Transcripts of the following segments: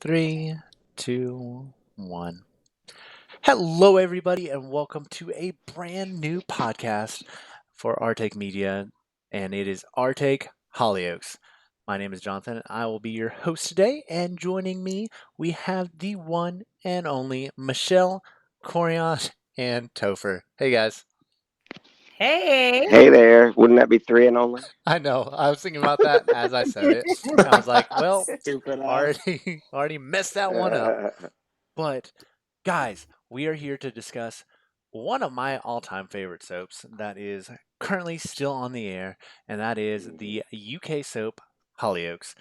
Three, two, one. Hello, everybody, and welcome to a brand new podcast for Our Take Media, and it is Our Take Hollyoaks. My name is Jonathan, and I will be your host today. And joining me, we have the one and only Michelle, Corian, and Topher. Hey, guys. Hey. Hey there, wouldn't that be three and only? I know. I was thinking about that as I said it. I was like, well, Stupid ass. already messed that one up. But guys, we are here to discuss one of my all-time favorite soaps that is currently still on the air, and that is the UK soap Hollyoaks.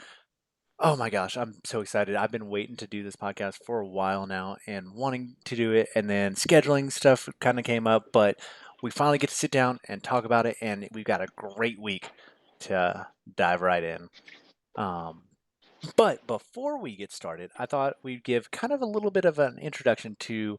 Oh my gosh, I'm so excited. I've been waiting to do this podcast for a while now and wanting to do it, and then scheduling stuff kind of came up, but we finally get to sit down and talk about it, and we've got a great week to dive right in. Um, but before we get started, I thought we'd give kind of a little bit of an introduction to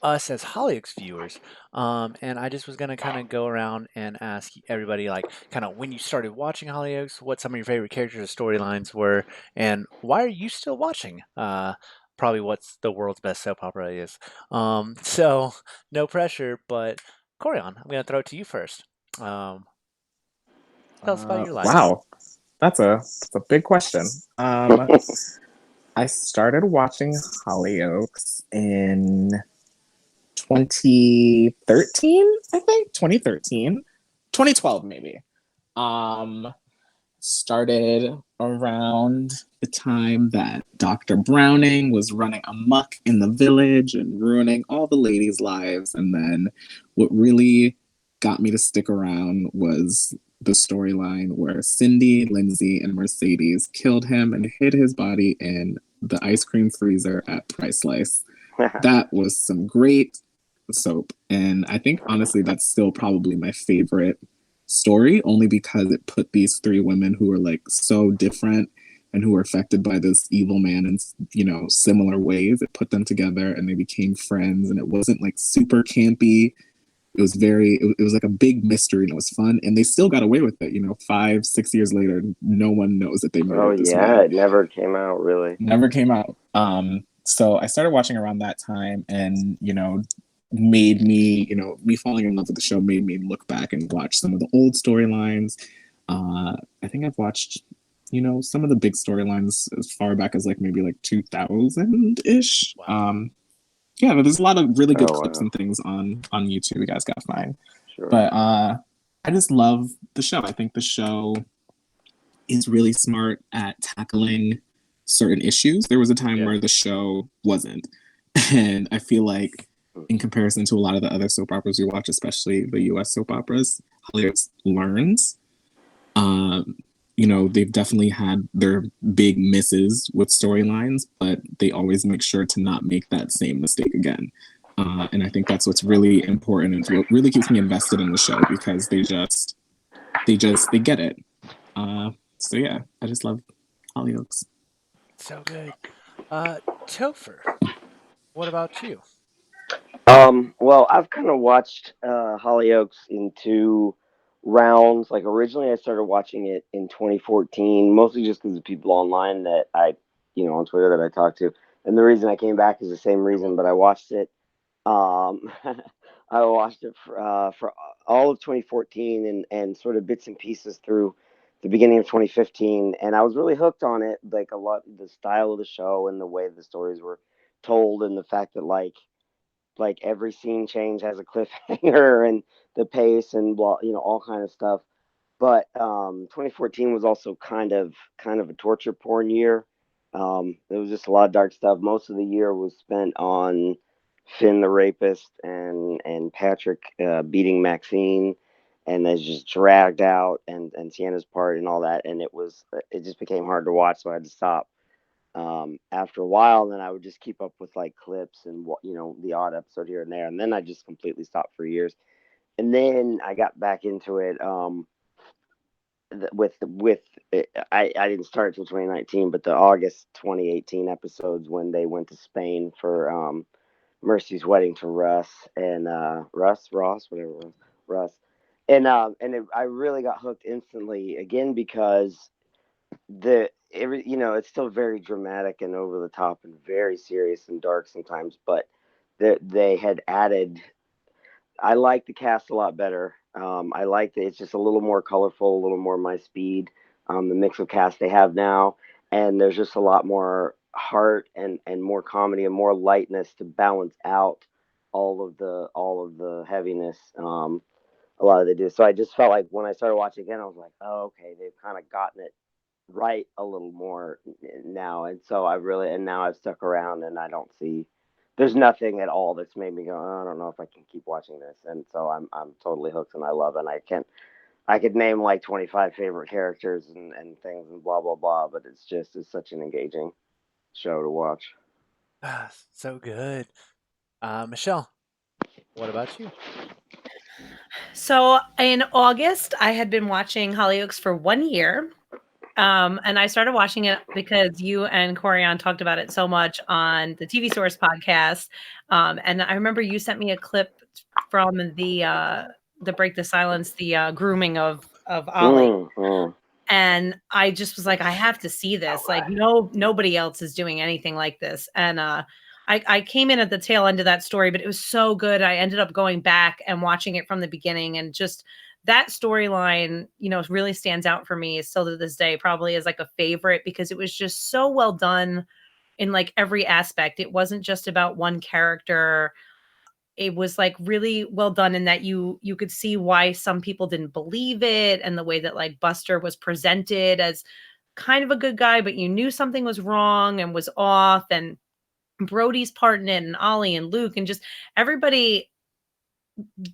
us as Hollyoaks viewers. And I just was going to kind of go around and ask everybody, like, kind of when you started watching Hollyoaks, what some of your favorite characters or storylines were, and why are you still watching? Probably what's the world's best soap opera is. So, no pressure, but Corian, I'm going to throw it to you first. Um, tell us about your life. Wow, that's a big question. I started watching Hollyoaks in 2013, I think 2013, 2012 maybe. Um, Started around the time that Dr. Browning was running amok in the village and ruining all the ladies' lives. And then what really got me to stick around was the storyline where Cindy, Lindsay, and Mercedes killed him and hid his body in the ice cream freezer at Price Slice. That was some great soap. And I think honestly, that's still probably my favorite story, only because it put these three women who were like so different and who were affected by this evil man in similar ways. It put them together and they became friends, and it wasn't like super campy. It was it was like a big mystery, and it was fun, and they still got away with it. 5, 6 years later, no one knows that they Oh murdered this yeah, man. it never came out really. Never came out. So I started watching around that time, and made me, me falling in love with the show made me look back and watch some of the old storylines. I think I've watched, some of the big storylines as far back as like maybe like 2000 ish. Wow. Yeah, but there's a lot of really good Oh clips wow, and things on YouTube. You guys got to find. sure. But I just love the show. I think the show is really smart at tackling certain issues. There was a time Yeah. where the show wasn't. And I feel like, in comparison to a lot of the other soap operas we watch, especially the US soap operas, Hollywood learns. They've definitely had their big misses with storylines, but they always make sure to not make that same mistake again. And I think that's what's really important and what really keeps me invested in the show, because they get it. So yeah, I just love Hollyoaks. So good. Topher, what about you? Well, I've kind of watched Hollyoaks in two rounds. Like originally, I started watching it in 2014, mostly just because of people online that on Twitter that I talked to. And the reason I came back is the same You're reason, but welcome. I watched it. Um, I watched it for all of 2014 and sort of bits and pieces through the beginning of 2015, and I was really hooked on it. Like a lot, the style of the show and the way the stories were told, and the fact that like every scene change has a cliffhanger and the pace and blah, all kind of stuff. But 2014 was also kind of a torture porn year. There was just a lot of dark stuff. Most of the year was spent on Finn the rapist and Patrick beating Maxine, and then just dragged out, and Sienna's part and all that, and it just became hard to watch, so I had to stop. After a while, then I would just keep up with like clips and the odd episode here and there, and then I just completely stopped for years. And then I got back into it. With I didn't start till 2019, but the August 2018 episodes when they went to Spain for Mercy's wedding to Russ and Ross, whatever it was, Russ, and I really got hooked instantly again because it's still very dramatic and over the top and very serious and dark sometimes, but they had added. I like the cast a lot better. I like that it's just a little more colorful, a little more my speed. The mix of cast they have now, and there's just a lot more heart and more comedy and more lightness to balance out all of the heaviness. A lot of they do. So I just felt like when I started watching again, I was like, oh, okay, they've kind of gotten it right a little more now, and so and now I've stuck around, and I don't see. There's nothing at all that's made me go, oh, I don't know if I can keep watching this, and so I'm totally hooked, and I love it. And I could name like 25 favorite characters and things and blah blah blah, but it's such an engaging show to watch. Ah, so good. Michelle, what about you? So in August, I had been watching Hollyoaks for 1 year. And I started watching it because you and Corian talked about it so much on the TV Source podcast. And I remember you sent me a clip from the Break the Silence, the grooming of Ollie. Mm. And I just was like, I have to see this. Like, nobody else is doing anything like this. And I came in at the tail end of that story, but it was so good. I ended up going back and watching it from the beginning, and just that storyline, really stands out for me still to this day, probably as like a favorite, because it was just so well done in like every aspect. It wasn't just about one character. It was like really well done in that you could see why some people didn't believe it, and the way that like Buster was presented as kind of a good guy, but you knew something was wrong and was off, and Brody's part in it, and Ollie and Luke, and just everybody,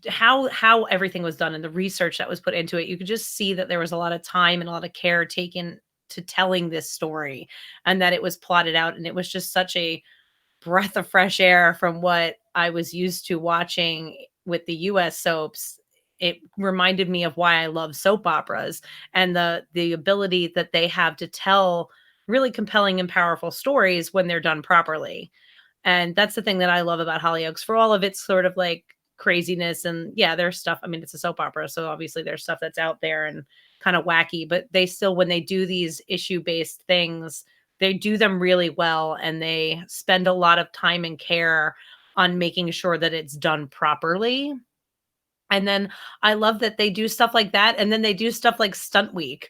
how everything was done and the research that was put into it. You could just see that there was a lot of time and a lot of care taken to telling this story, and that it was plotted out, and it was just such a breath of fresh air from what I was used to watching with the US soaps. It reminded me of why I love soap operas, and the ability that they have to tell really compelling and powerful stories when they're done properly. And that's the thing that I love about Hollyoaks, for all of its sort of like craziness. And yeah, there's stuff. I mean, it's a soap opera, so obviously there's stuff that's out there and kind of wacky, but they still, when they do these issue based things, they do them really well, and they spend a lot of time and care on making sure that it's done properly. And then I love that they do stuff like that, and then they do stuff like Stunt Week.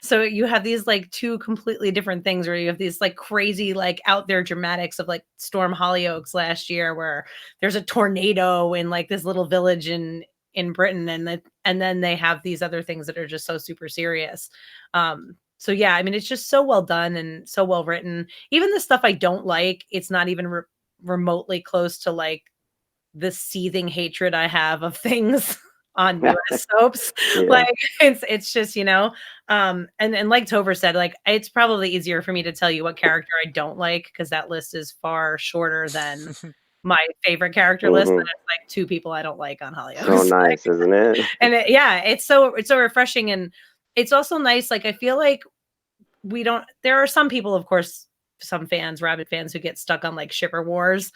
So you have these like two completely different things, where you have these like crazy, like out there dramatics of like Storm Hollyoaks last year, where there's a tornado in like this little village in Britain, and then they have these other things that are just so super serious. So yeah, I mean, it's just so well done and so well written. Even the stuff I don't like, it's not even remotely close to like the seething hatred I have of things on US soaps. Yeah. Like it's just, and like Tover said, like it's probably easier for me to tell you what character I don't like, because that list is far shorter than my favorite character list. Hmm. That is like two people I don't like on So Hollyoaks. nice, isn't it? And yeah, it's so refreshing. And it's also nice. Like I feel like there are some people, of course, some fans, rabid fans, who get stuck on like shipper wars,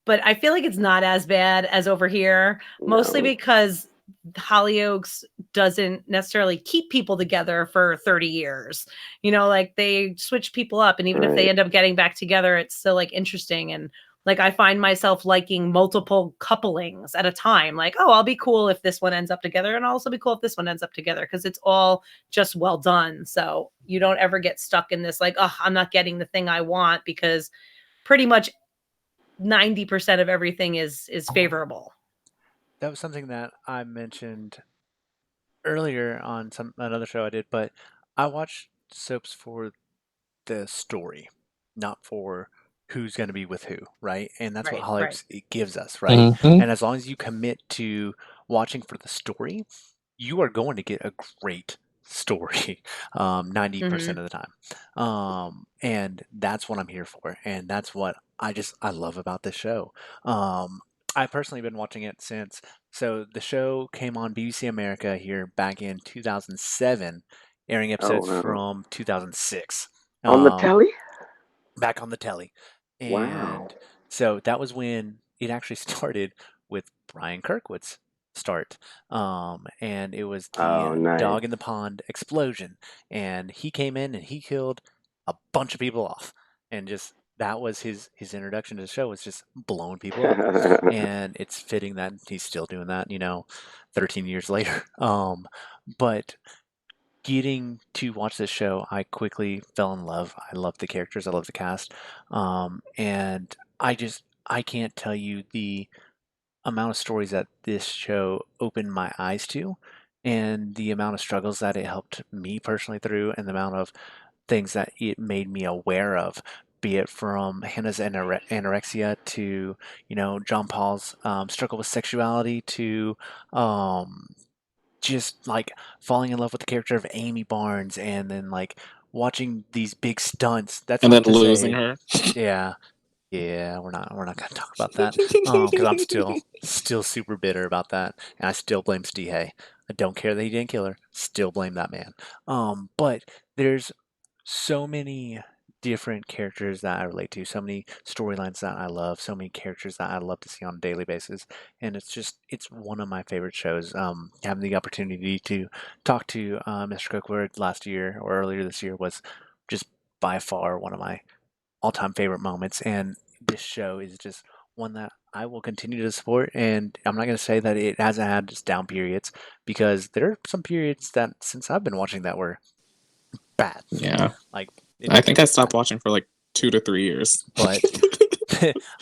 but I feel like it's not as bad as over here, mostly No. because Hollyoaks doesn't necessarily keep people together for 30 years. Like they switch people up, and even if they Right. end up getting back together, it's still like interesting. And like I find myself liking multiple couplings at a time. Like, oh, I'll be cool if this one ends up together, and I'll also be cool if this one ends up together, because it's all just well done. So you don't ever get stuck in this like, oh, I'm not getting the thing I want, because pretty much 90% of everything is favorable. That was something that I mentioned earlier on another show I did, but I watch soaps for the story, not for who's going to be with who, right? And that's what Right, right. Hollyoaks it gives us, right? Hmm. And as long as you commit to watching for the story, you are going to get a great story 90% Mhm. of the time. And that's what I'm here for. And that's what I love about this show. I've personally been watching it since. So the show came on BBC America here back in 2007, airing Oh episodes wow. from 2006, On the um, telly? back on the telly. Wow. And so that was when it actually started with Brian Kirkwood's start. And it was the Oh nice. dog in the pond explosion. And he came in and he killed a bunch of people off, and just that was his introduction to the show, was just blowing people up, and it's fitting that he's still doing that, 13 years later. But getting to watch this show, I quickly fell in love. I love the characters, I love the cast, and I can't tell you the amount of stories that this show opened my eyes to, and the amount of struggles that it helped me personally through, and the amount of things that it made me aware of, be it from Hannah's anorexia to, John Paul's struggle with sexuality to um, just like falling in love with the character of Amy Barnes, and then like watching these big stunts. That's And then not to losing say, her. yeah, yeah, we're not gonna talk about that, because I'm still super bitter about that, and I still blame Stihei. I don't care that he didn't kill her. Still blame that man. But there's so many different characters that I relate to, so many storylines that I love, so many characters that I love to see on a daily basis, and it's one of my favorite shows. Having the opportunity to talk to Mr. Cookwood last year or earlier this year was just by far one of my all-time favorite moments, and this show is just one that I will continue to support. And I'm not going to say that it hasn't had its down periods, because there are some periods that since I've been watching that were bad. Yeah. Like I think I it's stopped bad. watching for like 2 to 3 years. But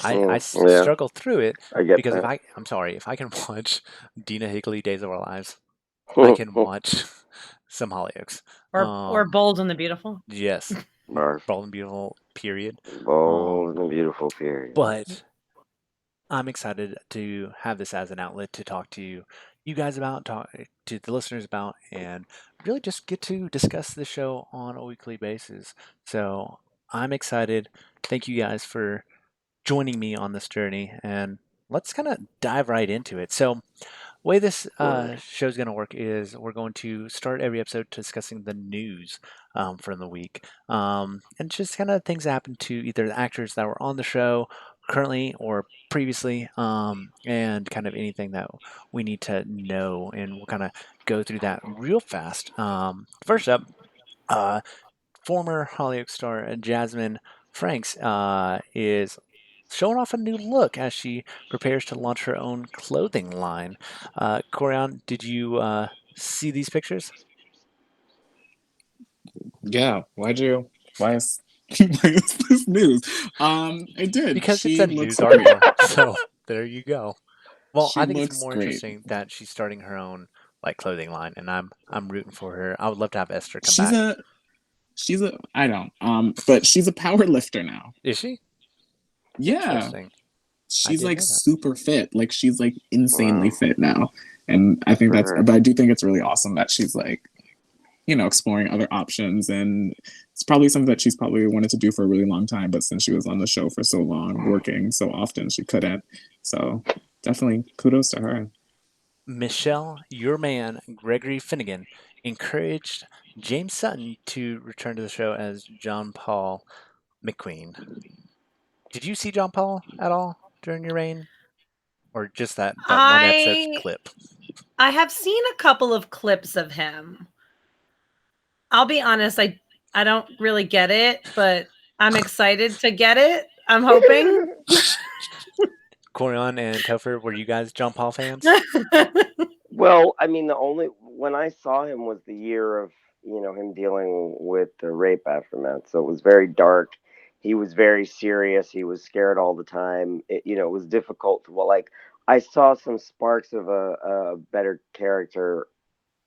I Yeah, struggle through it, I get because that. I'm sorry, if I can watch Dina Higley Days of Our Lives, I can watch some Hollyoaks. Or Bold and the Beautiful. Yes, Barf. Bold and Beautiful, period. Bold and beautiful period. But I'm excited to have this as an outlet to talk to you guys about, talk to the listeners about, and really just get to discuss the show on a weekly basis. So I'm excited. Thank you guys for joining me on this journey, and let's kind of dive right into it. So, way this Right. show's going to work is we're going to start every episode discussing the news from the week, and just kind of things that happened to either the actors that were on the show currently or previously, and kind of anything that we need to know. And we'll kind of go through that real fast. First up, uh, former Hollywood star Jasmine Franks is showing off a new look as she prepares to launch her own clothing line. Corian, did you see these pictures? Yeah. Why is why is this news? I did. Because it's a She looks news great. article. So there you go. Well, She I think it's looks more great. interesting that she's starting her own like clothing line, and I'm rooting for her. I would love to have Esther come She's back. a she's a I don't but she's a power lifter now. Is she? Yeah. Interesting. I She's didn't like know that. super fit. Like she's like insanely Wow. fit now. And I Good think for that's her. but I do think it's really awesome that she's like, exploring other options, and it's probably something that she's probably wanted to do for a really long time, but since she was on the show for so long, working so often, she couldn't. So definitely kudos to her. Michelle, your man, Gregory Finnegan, encouraged James Sutton to return to the show as John Paul McQueen. Did you see John Paul at all during your reign? Or just that one episode I clip? I have seen a couple of clips of him. I'll be honest, I don't really get it, but I'm excited to get it. I'm hoping. Corian and Topher, were you guys John Paul fans? Well, I mean, the only when I saw him was the year of him dealing with the rape aftermath. So it was very dark. He was very serious. He was scared all the time. It was difficult. Well, like I saw some sparks of a better character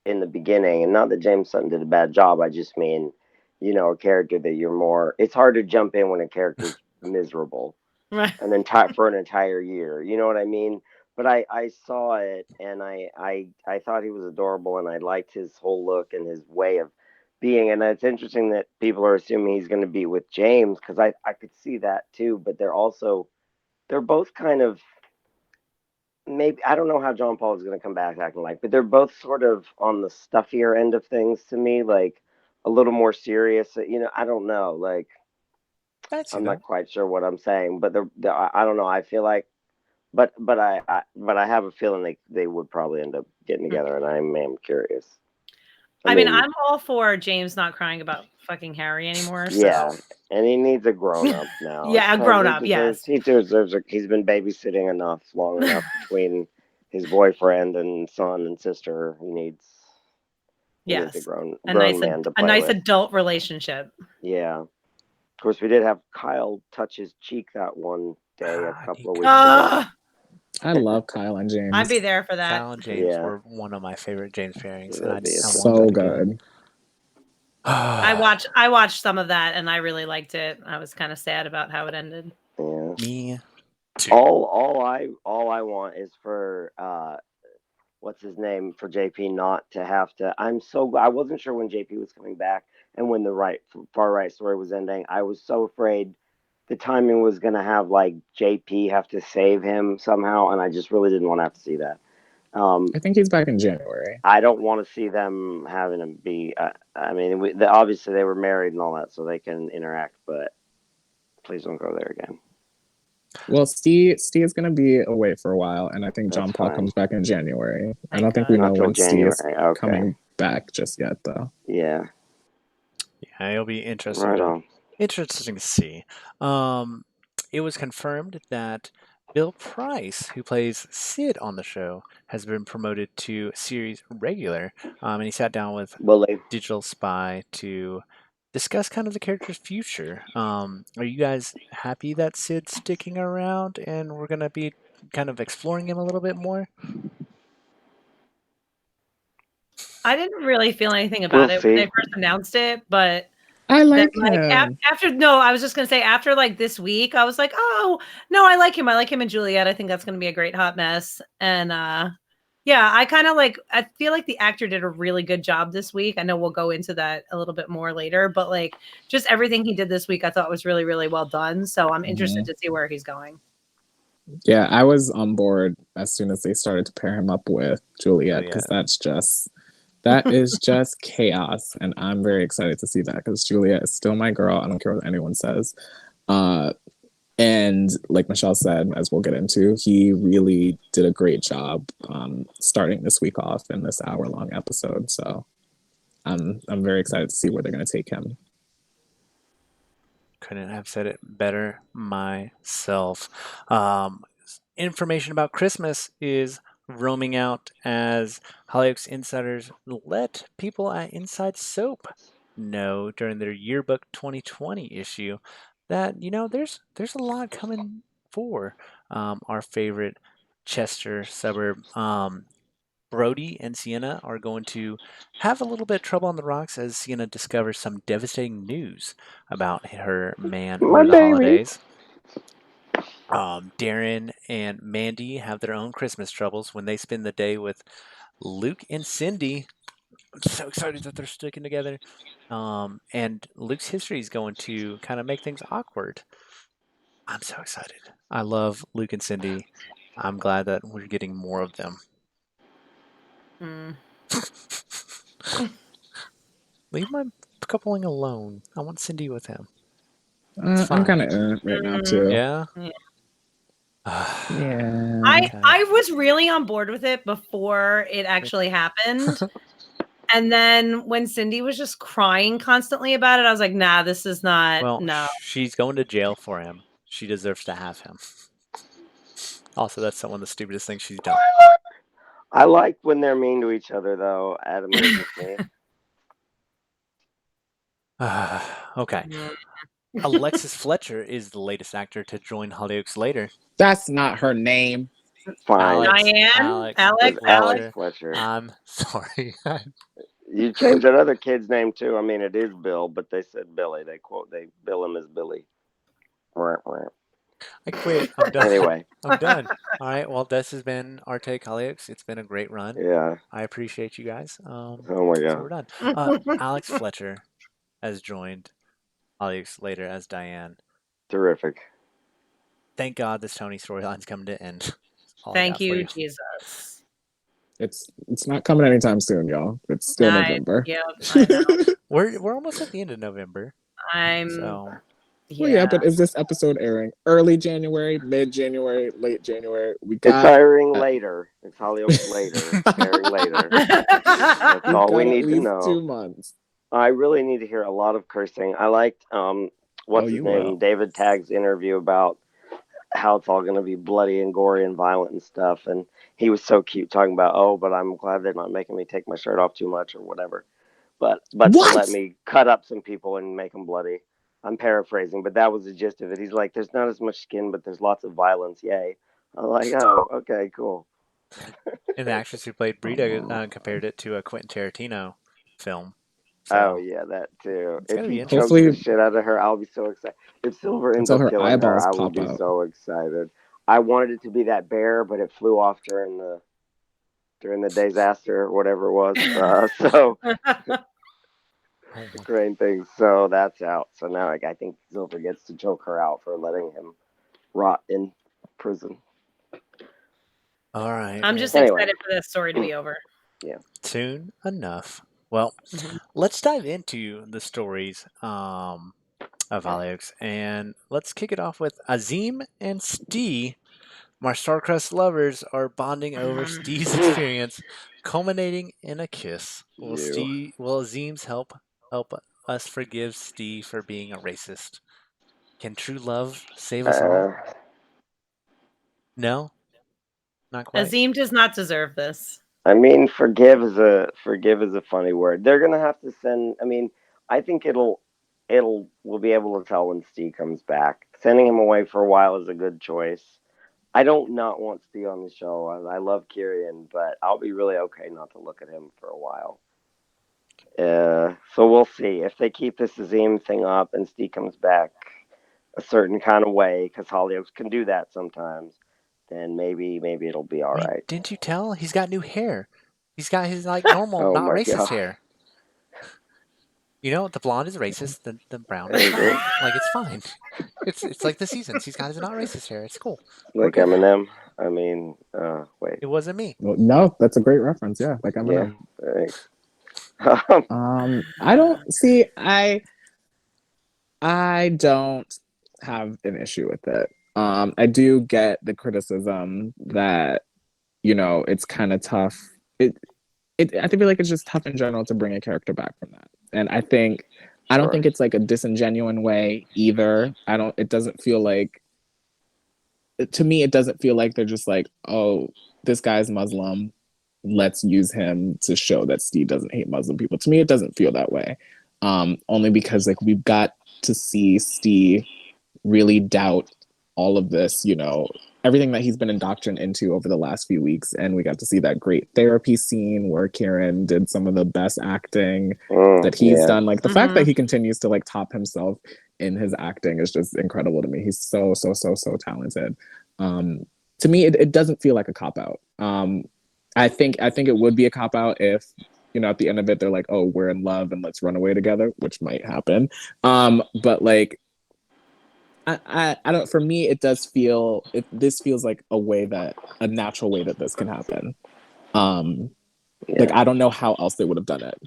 in the beginning, and not that James Sutton did a bad job. I just mean, a character that you're more. It's hard to jump in when a character's miserable and then for an entire year. You know what I mean? But I saw it and I thought he was adorable and I liked his whole look and his way of being. And it's interesting that people are assuming he's going to be with James because I could see that too. But they're both kind of maybe I don't know how John Paul is going to come back acting like, but they're both sort of on the stuffier end of things to me, like a little more serious. I don't know, like I see I'm that. not quite sure what I'm saying, but I don't know. I feel like but I have a feeling they would probably end up getting together, and I am curious. I mean, I'm all for James not crying about fucking Harry anymore. Yeah, So and he needs a grown up now. yeah, a grown up. Yes. He deserves. He's been babysitting long enough between his boyfriend and son and sister. He needs Yes. a grown nice, man to a play nice with. adult relationship. Yeah. Of course, we did have Kyle touch his cheek that one day a couple of weeks ago. I love Kyle and James. I'd be there for that. Kyle and James were one of my favorite James pairings, and I so good. I watched some of that, and I really liked it. I was kind of sad about how it ended. Yeah. Me too. All I want is for what's his name, for JP not to have to. I wasn't sure when JP was coming back and when the far right story was ending. I was so afraid the timing was gonna have like JP have to save him somehow, and I just really didn't want to have to see that. I think he's back in January. I don't want to see them having him be. I mean, obviously they were married and all that, so they can interact. But please don't go there again. Well, Steve is going to be away for a while, and I think John Paul comes back in January. I don't think we know when Steve is coming back just yet, though. Yeah. Yeah, it'll be interesting. Right on. Interesting to see. It was confirmed that Bill Price, who plays Sid on the show, has been promoted to series regular, and he sat down with Digital Spy to discuss kind of the character's future. Are you guys happy that Sid's sticking around and we're going to be kind of exploring him a little bit more? I didn't really feel anything about it when they first announced it, but I like him. I was just going to say after like this week, I was like, oh, no, I like him. I like him and Juliet. I think that's going to be a great hot mess. And yeah, I feel like the actor did a really good job this week. I know we'll go into that a little bit more later, but like just everything he did this week, I thought was really, really well done. So I'm interested to see where he's going. Yeah, I was on board as soon as they started to pair him up with Juliet, because that is just chaos. And I'm very excited to see that because Juliet is still my girl. I don't care what anyone says. And like Michelle said, as we'll get into, he really did a great job starting this week off in this hour-long episode. So I'm very excited to see where they're going to take him. Couldn't have said it better myself. Information about Christmas is roaming out as Hollyoaks insiders let people at Inside Soap know during their yearbook 2020 issue that there's a lot coming for our favorite Chester suburb. Brody and Sienna are going to have a little bit of trouble on the rocks as Sienna discovers some devastating news about her man over the holidays. Darren and Mandy have their own Christmas troubles when they spend the day with Luke and Cindy. I'm so excited that they're sticking together. And Luke's history is going to kind of make things awkward. I'm so excited. I love Luke and Cindy. I'm glad that we're getting more of them. Leave my coupling alone. I want Cindy with him. I'm kind of right now too. Yeah. Yeah. I was really on board with it before it actually happened. And then when Cindy was just crying constantly about it, I was like, nah, this is not. Well, no. She's going to jail for him. She deserves to have him. Also, that's one of the stupidest things she's done. I like when they're mean to each other, though. It amuses me. Okay. Alexis Fletcher is the latest actor to join Hollyoaks later. That's not her name. Fine. Alex Fletcher. I'm sorry. You changed that other kid's name too. I mean, it is Bill, but they said Billy. They bill him as Billy. I quit. I'm done. Anyway. I'm done. All right. Well, this has been our take, Hollyoaks. It's been a great run. Yeah. I appreciate you guys. Oh my God. So we're done. Alex Fletcher has joined Hollyoaks later as Diane. Terrific. Thank God this Tony storyline's coming to end. Thank you, Jesus. It's not coming anytime soon, y'all. It's still November. Yeah, I know. We're almost at the end of November. I'm Well, yeah, but is this episode airing early January, mid January, late January? It's airing later. It's Hollyoaks later. It's airing later. That's We've all we got at need to least know. 2 months. I really need to hear a lot of cursing. I liked what's his name? Will. David Tagg's interview about how it's all going to be bloody and gory and violent and stuff. And he was so cute talking about, oh, but I'm glad they're not making me take my shirt off too much or whatever. But to let me cut up some people and make them bloody. I'm paraphrasing, but that was the gist of it. He's like, there's not as much skin, but there's lots of violence. Yay. I'm like, oh, okay, cool. And the actress who played Brita compared it to a Quentin Tarantino film. So, oh yeah, that too. If he chokes the shit out of her, I'll be so excited. If Silver ends up killing her, I will be so excited. I wanted it to be that bear, but it flew off during the disaster or whatever it was. So crane thing. So that's out. So now I think Silver gets to choke her out for letting him rot in prison. All right. I'm just excited for this story to be over. Yeah. Soon enough. Well, let's dive into the stories of Hollyoaks, and let's kick it off with Azim and Stee. My star-crossed lovers are bonding over Stee's experience, culminating in a kiss. Will Azim's help us forgive Stee for being a racist? Can true love save us all? No, not quite. Azim does not deserve this. I mean, forgive is a funny word. They're gonna have to send. I mean, I think we'll be able to tell when Steve comes back. Sending him away for a while is a good choice. I don't not want Steve on the show. I love Kieran, but I'll be really okay not to look at him for a while. So we'll see if they keep this Azim thing up and Steve comes back a certain kind of way, because Hollyoaks can do that sometimes. Then maybe it'll be all right. Didn't you tell? He's got new hair. He's got his normal, not racist hair. You know, the blonde is racist. The brown is fine. Like, it's fine. It's like the seasons. He's got his not racist hair. It's cool. Like Eminem. I mean, wait. It wasn't me. Well, no, that's a great reference. Yeah, like Eminem. Yeah, I don't see. I don't have an issue with it. I do get the criticism that, it's kind of tough. I feel like it's just tough in general to bring a character back from that. And I don't think it's like a disingenuous way either. It doesn't feel like, to me, it doesn't feel like they're just like, oh, this guy's Muslim, let's use him to show that Steve doesn't hate Muslim people. To me, it doesn't feel that way. Only because like we've got to see Steve really doubt all of this, everything that he's been indoctrinated into over the last few weeks. And we got to see that great therapy scene where Kieran did some of the best acting that he's done. Like the fact that he continues to like top himself in his acting is just incredible to me. He's so talented. To me, it doesn't feel like a cop-out. I think it would be a cop-out if, at the end of it, they're like, oh, we're in love and let's run away together, which might happen. But like, I don't. For me, it does feel. This feels like a natural way that this can happen. Like I don't know how else they would have done it,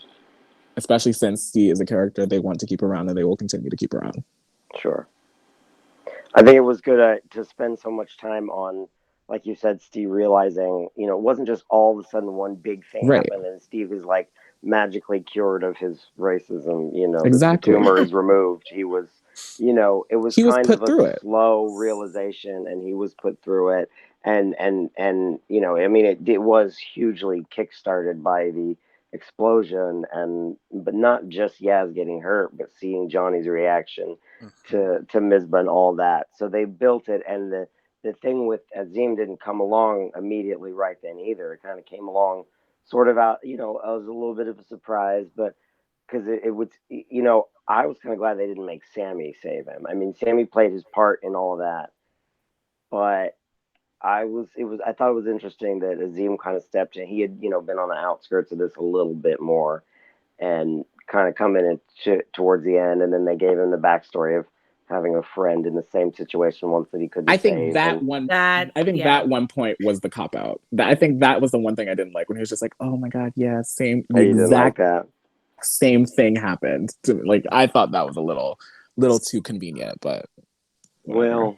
especially since Steve is a character they want to keep around and they will continue to keep around. Sure. I think it was good to spend so much time on, like you said, Steve realizing, it wasn't just all of a sudden one big thing happened and Steve is like magically cured of his racism. Exactly. The tumor is removed. He was. It was kind of a slow realization, and he was put through it. And I mean, it was hugely kickstarted by the explosion, but not just Yaz getting hurt, but seeing Johnny's reaction to Mizpah and all that. So they built it, and the thing with Azim didn't come along immediately right then either. It kind of came along sort of out. It was a little bit of a surprise, but because it would, I was kind of glad they didn't make Sammy save him. I mean, Sammy played his part in all of that, but I thought it was interesting that Azim kind of stepped in. He had, been on the outskirts of this a little bit more, and kind of come in towards the end, and then they gave him the backstory of having a friend in the same situation once that he couldn't. I think that one point was the cop out. I think that was the one thing I didn't like, when he was just like, "Oh my god, yeah, same." The exact didn't like that. Same thing happened to me. Like I thought that was a little little too convenient, but whatever. Well,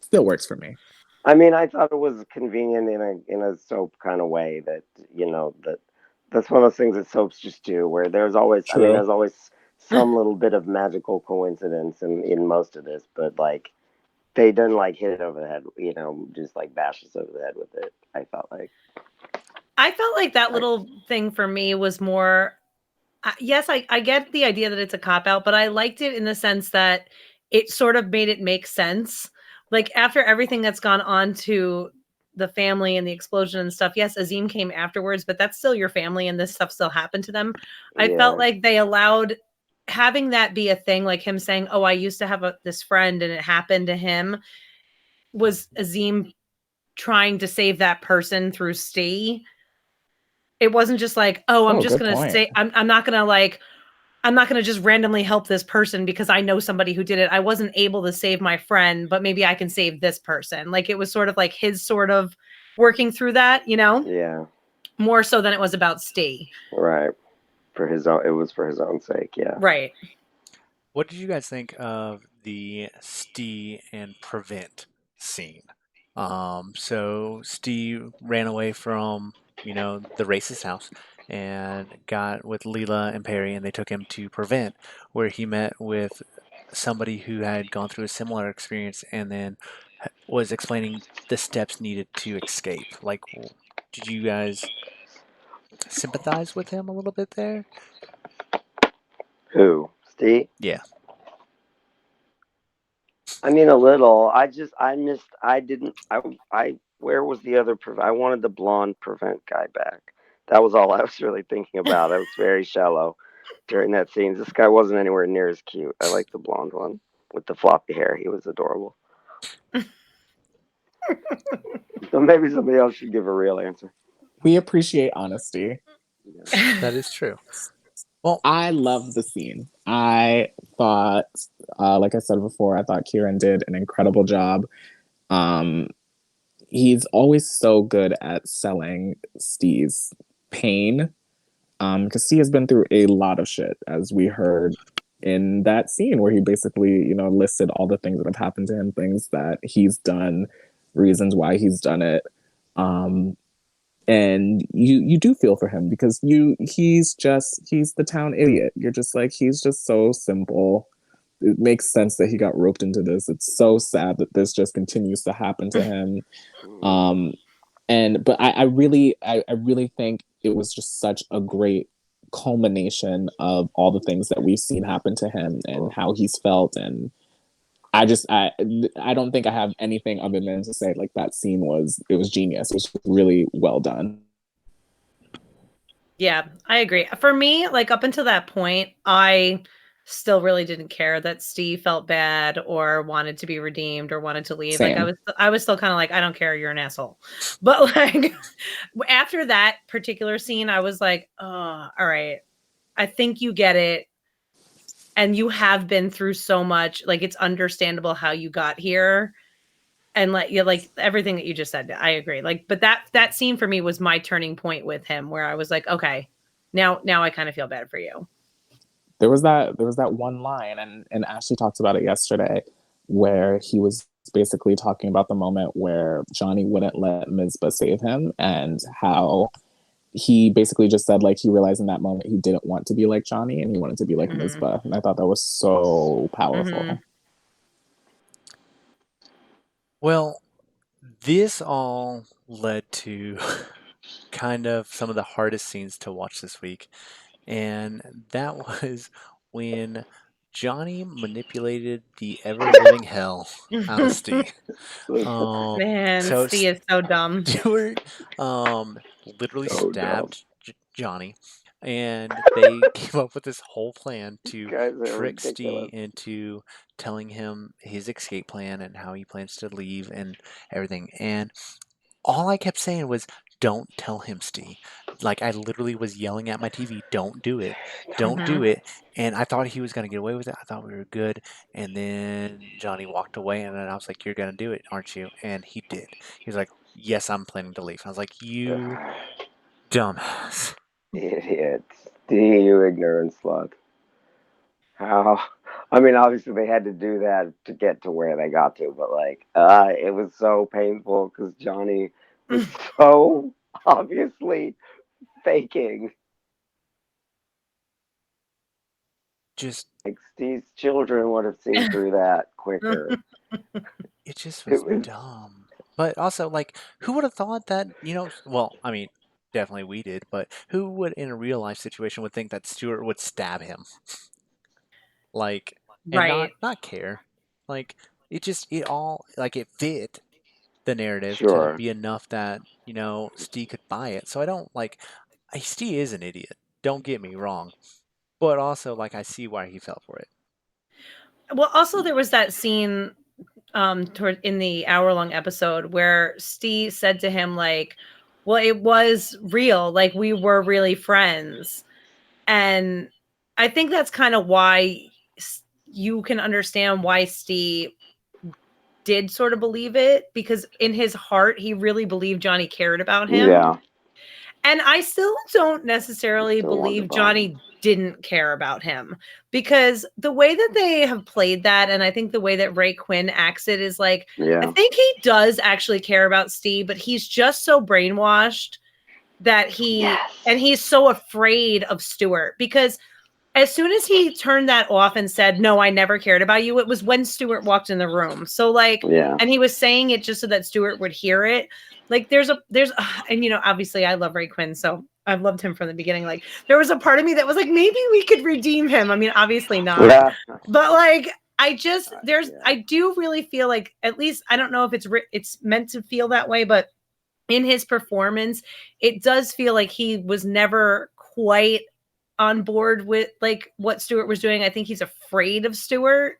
Still works for me. I mean, I thought it was convenient in a soap kind of way that that's one of those things that soaps just do, where there's always, I mean, True. there's always some little bit of magical coincidence in most of this, but like they didn't like hit it over the head, just like bash us over the head with it. I felt like. I felt like that little thing for me was more. Yes, I get the idea that it's a cop out, but I liked it in the sense that it sort of made it make sense. Like after everything that's gone on to the family and the explosion and stuff, yes, Azim came afterwards, but that's still your family and this stuff still happened to them. I felt Yeah. like they allowed having that be a thing, like him saying, "Oh, I used to have this friend and it happened to him," was Azim trying to save that person through Stee. It wasn't just like, "Oh, I'm Oh, just good gonna point. say I'm not gonna like I'm not going to just randomly help this person because I know somebody who did it. I wasn't able to save my friend, but maybe I can save this person." Like it was sort of like his sort of working through that, Yeah. more so than it was about Stee. Right. For his own, it was for his own sake. Yeah. Right. What did you guys think of the Stee and Prevent scene? So Steve ran away from, the racist house and got with Leela and Perry, and they took him to Prevent, where he met with somebody who had gone through a similar experience and then was explaining the steps needed to escape. Like, did you guys sympathize with him a little bit there? Who? Steve? Yeah. I mean, a little. I missed. I didn't. Where was the other? I wanted the blonde prevent guy back. That was all I was really thinking about. I was very shallow during that scene. This guy wasn't anywhere near as cute. I like the blonde one with the floppy hair. He was adorable. So maybe somebody else should give a real answer. We appreciate honesty. Yeah. That is true. Well, I love the scene. I thought, like I said before, I thought Kieran did an incredible job. Um, he's always so good at selling Steve's pain, because he has been through a lot of shit, as we heard in that scene where he basically, listed all the things that have happened to him, things that he's done, reasons why he's done it. Um, and you do feel for him because he's the town idiot. You're just like, he's just so simple. It makes sense that he got roped into this. It's so sad that this just continues to happen to him. um but I really think it was just such a great culmination of all the things that we've seen happen to him and how he's felt. And I don't think I have anything other than to say like that scene was genius. It was really well done. Yeah, I agree. For me, like up until that point, I still really didn't care that Steve felt bad or wanted to be redeemed or wanted to leave. Like Same. I was still kind of like, I don't care, you're an asshole. But like after that particular scene, I was like, oh, all right. I think you get it. And you have been through so much. Like it's understandable how you got here. And like everything that you just said, I agree. Like, but that scene for me was my turning point with him, where I was like, okay, now I kind of feel bad for you. There was that one line, and Ashley talked about it yesterday, where he was basically talking about the moment where Johnny wouldn't let Mizpah save him, and how he basically just said like he realized in that moment he didn't want to be like Johnny and he wanted to be like Mizpah. And I thought that was so powerful. well, this all led to kind of some of the hardest scenes to watch this week, and that was when Johnny manipulated the ever living hell out of Steve. Man, So Steve is so dumb. Stewart literally So dumb. stabbed Johnny, and they came up with this whole plan You to guys are trick Steve ridiculous. into telling him his escape plan and how he plans to leave and everything. And all I kept saying was, "Don't tell him, Steve." Like I literally was yelling at my TV, "Don't do it, don't do Mhm. it." And I thought he was gonna get away with it. I thought we were good. And then Johnny walked away, and then I was like, "You're gonna do it, aren't you?" And he did. He was like, "Yes, I'm planning to leave." I was like, "You dumbass." Idiot. You ignorant slut. How? I mean, obviously they had to do that to get to where they got to, but like, it was so painful because Johnny was so obviously faking. Just Like these children would have seen through that quicker. it just It was was, dumb. But also, like, who would have thought that, well, I mean, definitely we did, but who would in a real life situation would think that Stewart would stab him? Like, and not Right. not care. Like, it all like it fit the narrative to sure. be enough that, Steve could buy it. So I don't like Steve is an idiot. Don't get me wrong. But also like I see why he fell for it. Well, also there was that scene toward in the hour-long episode where Steve said to him like, "Well, it was real. Like we were really friends." And I think that's kind of why you can understand why Steve did sort of believe it, because in his heart he really believed Johnny cared about him. Yeah. And I still don't I necessarily still want the believe bottom. Johnny didn't care about him, because the way that they have played that, and I think the way that Ray Quinn acts it is like, I Yeah. think he does actually care about Steve, but he's just so brainwashed that Yes. he's so afraid of Stuart, because as soon as he turned that off and said, "No, I never cared about you," it was when Stuart walked in the room. So like, Yeah. and he was saying it just so that Stuart would hear it. Like and obviously I love Ray Quinn, so I've loved him from the beginning. Like there was a part of me that was like, maybe we could redeem him. I mean, obviously not. Yeah. But like Yeah. I do really feel like, at least I don't know if it's meant to feel that way, but in his performance, it does feel like he was never quite on board with like what Stewart was doing. I think he's afraid of Stewart,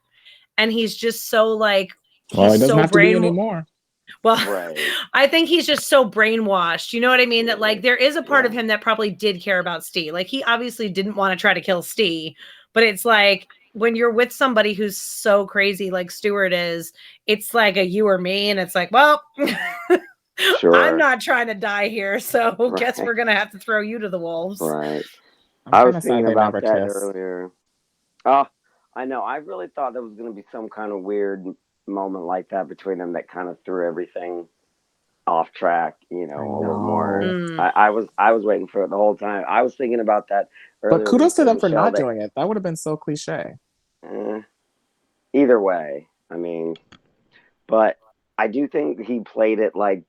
and he's just so like Well, he he's doesn't so have to be anymore. well, Right. I think he's just so brainwashed. You know what I mean? That like there is a part Yeah. of him that probably did care about Steve. Like he obviously didn't want to try to kill Steve, but it's like when you're with somebody who's so crazy like Stewart is, it's like a you or me, and it's like, well, I'm Sure. not trying to die here, so guess Right. we're gonna have to throw you to the wolves. Right. I'm I was kind of thinking sad they about never that kissed. earlier. Oh, I know. I really thought there was going to be some kind of weird moment like that between them that kind of threw everything off track. I A little more. know. Mm, I was waiting for it the whole time. I was thinking about that But earlier when you kudos to said them for Michelle. not That doing it. That would have been so cliche. eh, either way, I mean, but I do think he played it like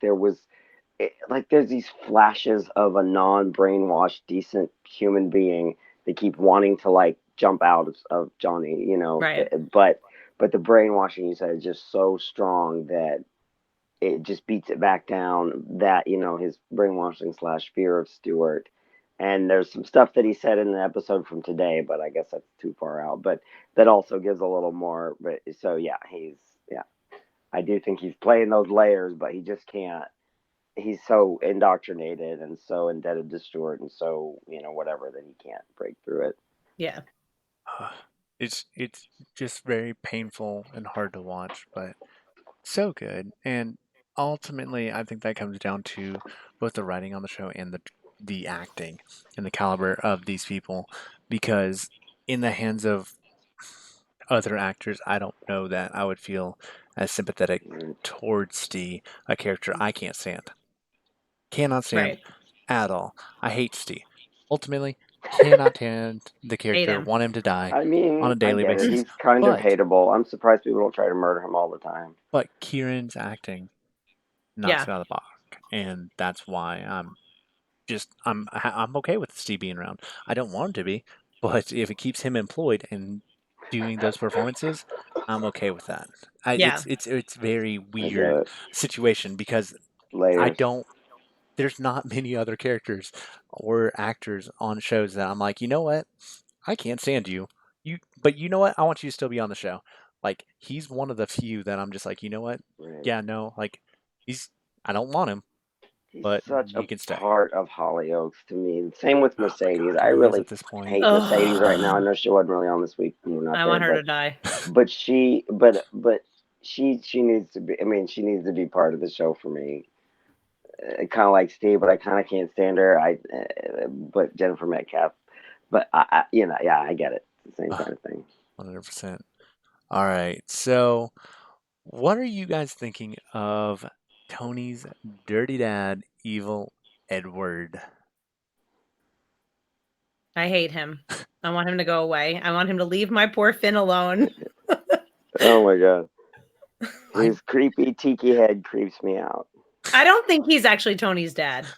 like there's these flashes of a non-brainwashed, decent human being that keep wanting to like jump out of Johnny, right. but the brainwashing you said is just so strong that it just beats it back down. That his brainwashing slash fear of Stewart. And there's some stuff that he said in the episode from today, but I guess that's too far out. But that also gives a little more. But so yeah, yeah. I do think he's playing those layers, but he just can't. He's so indoctrinated and so indebted to Stewart and so whatever that he can't break through it. Yeah. It's just very painful and hard to watch, but so good. And ultimately, I think that comes down to both the writing on the show and the acting and the caliber of these people. Because in the hands of other actors, I don't know that I would feel as sympathetic Right. towards Steve, a character I can't stand. Cannot stand Right. at all. I hate Steve. Ultimately, cannot stand the Hate character, him. want him to die I on mean, a I daily get it. basis. He's kind of But hateable. I'm surprised people don't try to murder him all the time. Kieran's acting knocks Yeah. it out of the park, and that's why I'm okay with Steve being around. I don't want him to be, but if it keeps him employed and doing those performances, I'm okay with that. Yeah. It's very I get weird it. situation because I Layers. don't. There's not many other characters or actors on shows that I'm like, you know what? I can't stand you. But you know what? I want you to still be on the show. Like he's one of the few that I'm just like, you know what? Right. Yeah, no, like he's. I don't want him, He's but such a you can stay. part of Hollyoaks to me. Same with Oh my Mercedes. god, I he is really at this point. hate Mercedes right now. I Ugh. know she wasn't really on this week. We're not I there, want her but to die. but she but she needs to be. I mean, she needs to be part of the show for me. Kind of like Steve, but I kind of can't stand her. But Jennifer Metcalf. But yeah, I get it. It's the same kind of thing. 100%. All right. So, what are you guys thinking of Tony's dirty dad, Evil Edward? I hate him. I want him to go away. I want him to leave my poor Finn alone. Oh my god, I his creepy tiki head creeps me out. I don't think he's actually Tony's dad.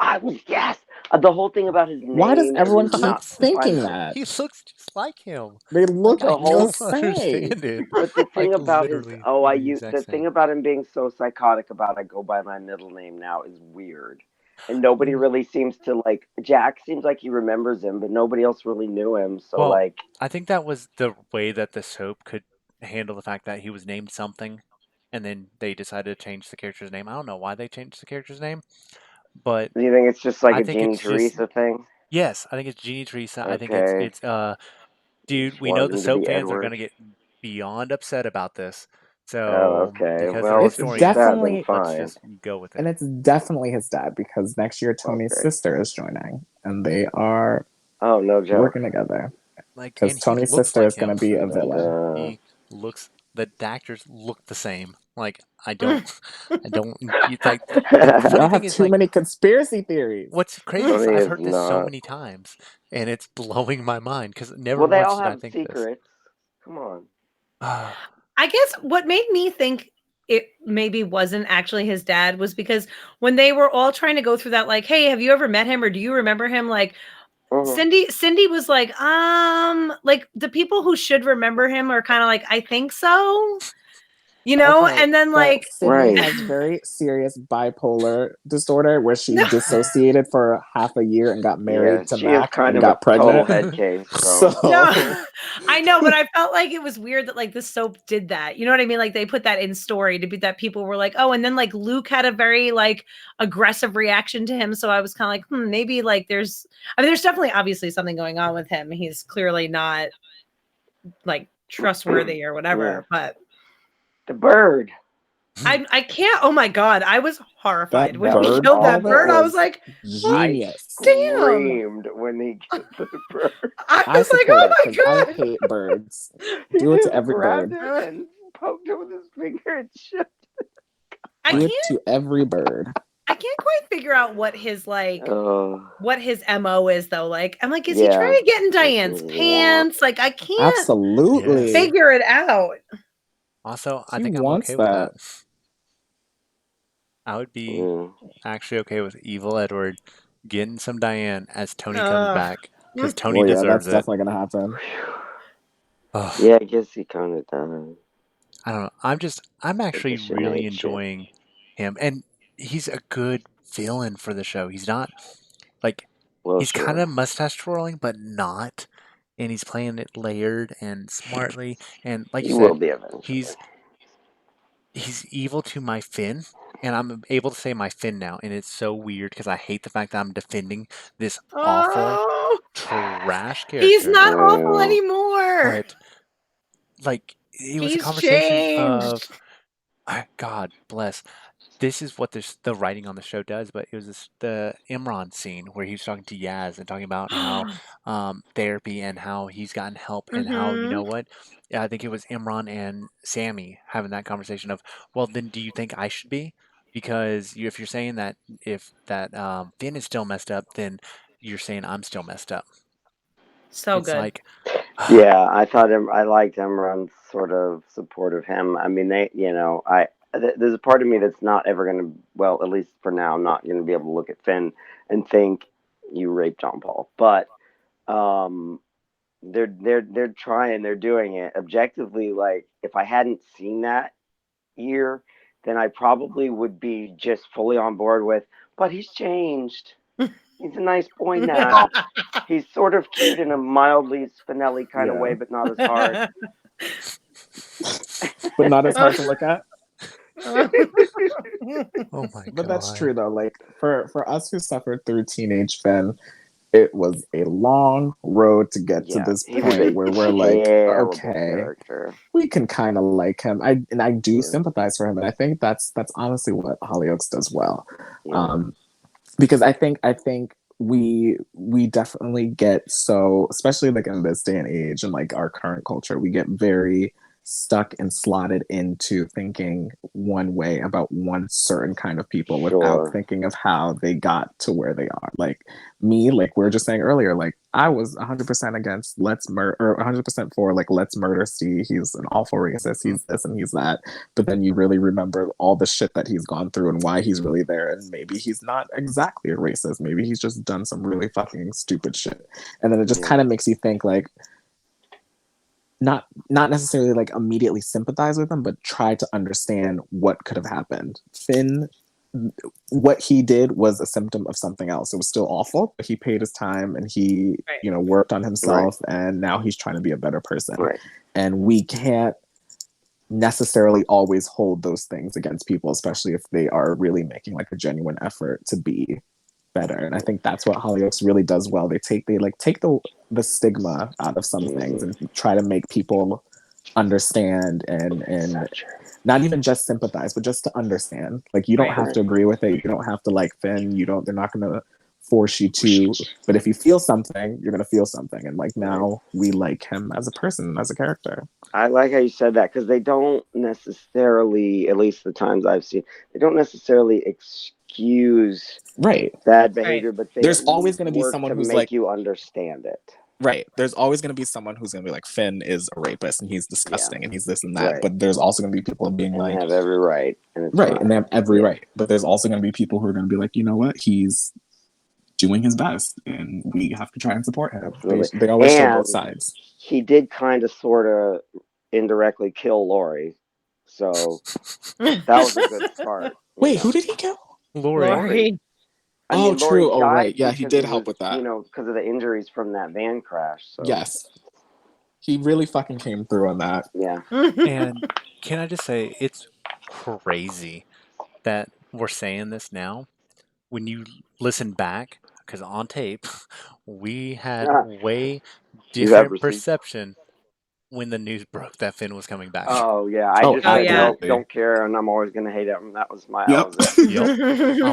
I was yes. The whole thing about his Why does name and everyone his keep not thoughts. thinking finding. that? He looks just like him. They Like look I The the whole don't same. understand it. But the thing Like about his literally oh, the exact the thing same. about him being so psychotic about I go by my middle name now is weird, and nobody Mm, really seems to like. Jack seems like he remembers him, but nobody else really knew him. So Well, like, I think that was the way that the soap could handle the fact that he was named something, and then they decided to change the character's name. I don't know why they changed the character's name, but do you think it's just like I a think Jeannie it's just Teresa thing? yes. I think it's Jeannie Teresa. I think Okay, it's you dude. just We know wanted the him to soap be fans are Edward. gonna get beyond upset about this. Oh, So okay. because they're Well, if It's it's historians, that, then definitely let's fine. just go with and it. it's definitely his dad because next year Tony's Okay. sister is joining and they are Oh, no joke. working together Like, because and he Tony's looks sister like is going to him. be a Dun, dun, villain. dun. He looks. The actors look the same. Like I don't. I don't. It's like the funny Y'all thing have is too like many conspiracy theories. what's crazy is Tony I've is heard this so not. many times, and it's blowing my mind because never Well, they once all did I have think this. secrets. Come on. I guess what made me think it maybe wasn't actually his dad was because when they were all trying to go through that, like, hey, have you ever met him or do you remember him? Like, Mhm. Cindy was like the people who should remember him are kind of like, I think so, Okay, and then but like, Sydney Right. has very serious bipolar disorder where she no, dissociated for half a year and got Yeah, married to she is Mac kind and of a got total pregnant. head case, So so. no, I know, but I felt like it was weird that like the soap did that. You know what I mean? Like they put that in story to be that people were like, oh, and then like Luke had a very like aggressive reaction to him. So I was kind of like, maybe like there's definitely obviously something going on with him. He's clearly not like trustworthy or Yeah. whatever, but The bird. I can't. Oh my god, I was horrified that when That he was bird killed that moment bird. I was was awful. like, oh I genius. damn. screamed when he killed the bird. I I was like, support oh it because I my hate birds. He Do it to just every grabbed bird. him god. and poked him with his finger and shit. I Do What? it can't to every bird. I can't quite figure out what his Oh, MO is though. Like, I'm like, is he trying yeah. to get in What does Diane's he want? pants? Like, I can't Yes. Absolutely. figure it out. Also, I He think I'm wants okay with that. that. I would be Mm. actually okay with Evil Edward getting some Diane as Tony comes Ugh. back because Tony Well, yeah, deserves that's it. definitely gonna happen. Oh, Yeah, I guess he kind of does. I don't know. I'm They actually just shouldn't really hate shit. enjoying him, and he's a good villain for the show. He's not like Well, he's kind sure. of mustache twirling, but not, and he's playing it layered and smartly. And like you He will said, be eventually. he's he's evil to my Finn, and I'm able to say my Finn now, and it's so weird because I hate the fact that I'm defending this awful Oh, trash he's character. not awful Well, anymore. But like it was a He's conversation of changed. God bless. This is what the writing on the show does, but it was the Imran scene where he was talking to Yaz and talking about how therapy and how he's gotten help and how you Mm-hmm. know what. Yeah, I think it was Imran and Sammy having that conversation of, well, then do you think I should be? Because if you're saying that if that Finn is still messed up, then you're saying I'm still messed up. So It's good. like, yeah, I liked Emron's sort of support of him. I mean, there's a part of me that's not ever going to, well, at least for now, I'm not going to be able to look at Finn and think you raped John Paul. But um, they're trying, they're doing it objectively. Like, if I hadn't seen that year, then I probably would be just fully on board with. But he's changed. He's a nice boy now. He's sort of cute in a mildly Spinelli kind of way, Yeah, but not as hard. but not as hard to look at. oh my But that's god. true though. Like for us who suffered through teenage Finn, it was a long road to get to Yeah, this he was point a where we're like, terrible okay, character. we can kind of like him. I do Yeah, sympathize for him, and I think that's honestly what Hollyoaks does well. yeah, Um, because I think we definitely get so, especially like in this day and age and like our current culture, we get very stuck and slotted into thinking one way about one certain kind of people without Sure. thinking of how they got to where they are. Like me, like we were just saying earlier, like I was 100% against let's murder, or 100% for like let's murder Steve. He's an awful racist. He's this and he's that. But then you really remember all the shit that he's gone through and why he's really there. And maybe he's not exactly a racist. Maybe he's just done some really fucking stupid shit. And then it just kind of makes you think like, not necessarily like immediately sympathize with him, but try to understand what could have happened. Finn, what he did was a symptom of something else. It was still awful, but he paid his time and he, you know, worked on himself, and now he's trying to be a better person. And we can't necessarily always hold those things against people, especially if they are really making like a genuine effort to be better. And I think that's what Hollyoaks really does well. They take the stigma out of some things and try to make people understand and not even just sympathize, but just to understand. Like you don't have to agree with it. You don't have to like Finn. They're not gonna force you to. But if you feel something, you're gonna feel something. And like now we like him as a person, as a character. I like how you said that, because they don't necessarily, at least the times I've seen, they don't necessarily excuse bad behavior, but there's always going to be someone who's make like, you understand it. There's always going to be someone who's going to be like, Finn is a rapist and he's disgusting and he's this and that. But there's also going to be people being and like, they have every right. And it's and they have every right. But there's also going to be people who are going to be like, you know what, he's doing his best and we have to try and support him. They always show both sides. He did kind of sort of indirectly kill Lori, so that was a good start. Wait, who did he kill? Lori. I mean, true. Lori Right. Yeah, he did help with that. You know, because of the injuries from that van crash. So. Yes. He really fucking came through on that. Yeah. And can I just say, it's crazy that we're saying this now. When you listen back, because on tape, we had way different perception when the news broke that Finn was coming back. Oh yeah, I just said no, don't care, and I'm always gonna hate him. That was my. I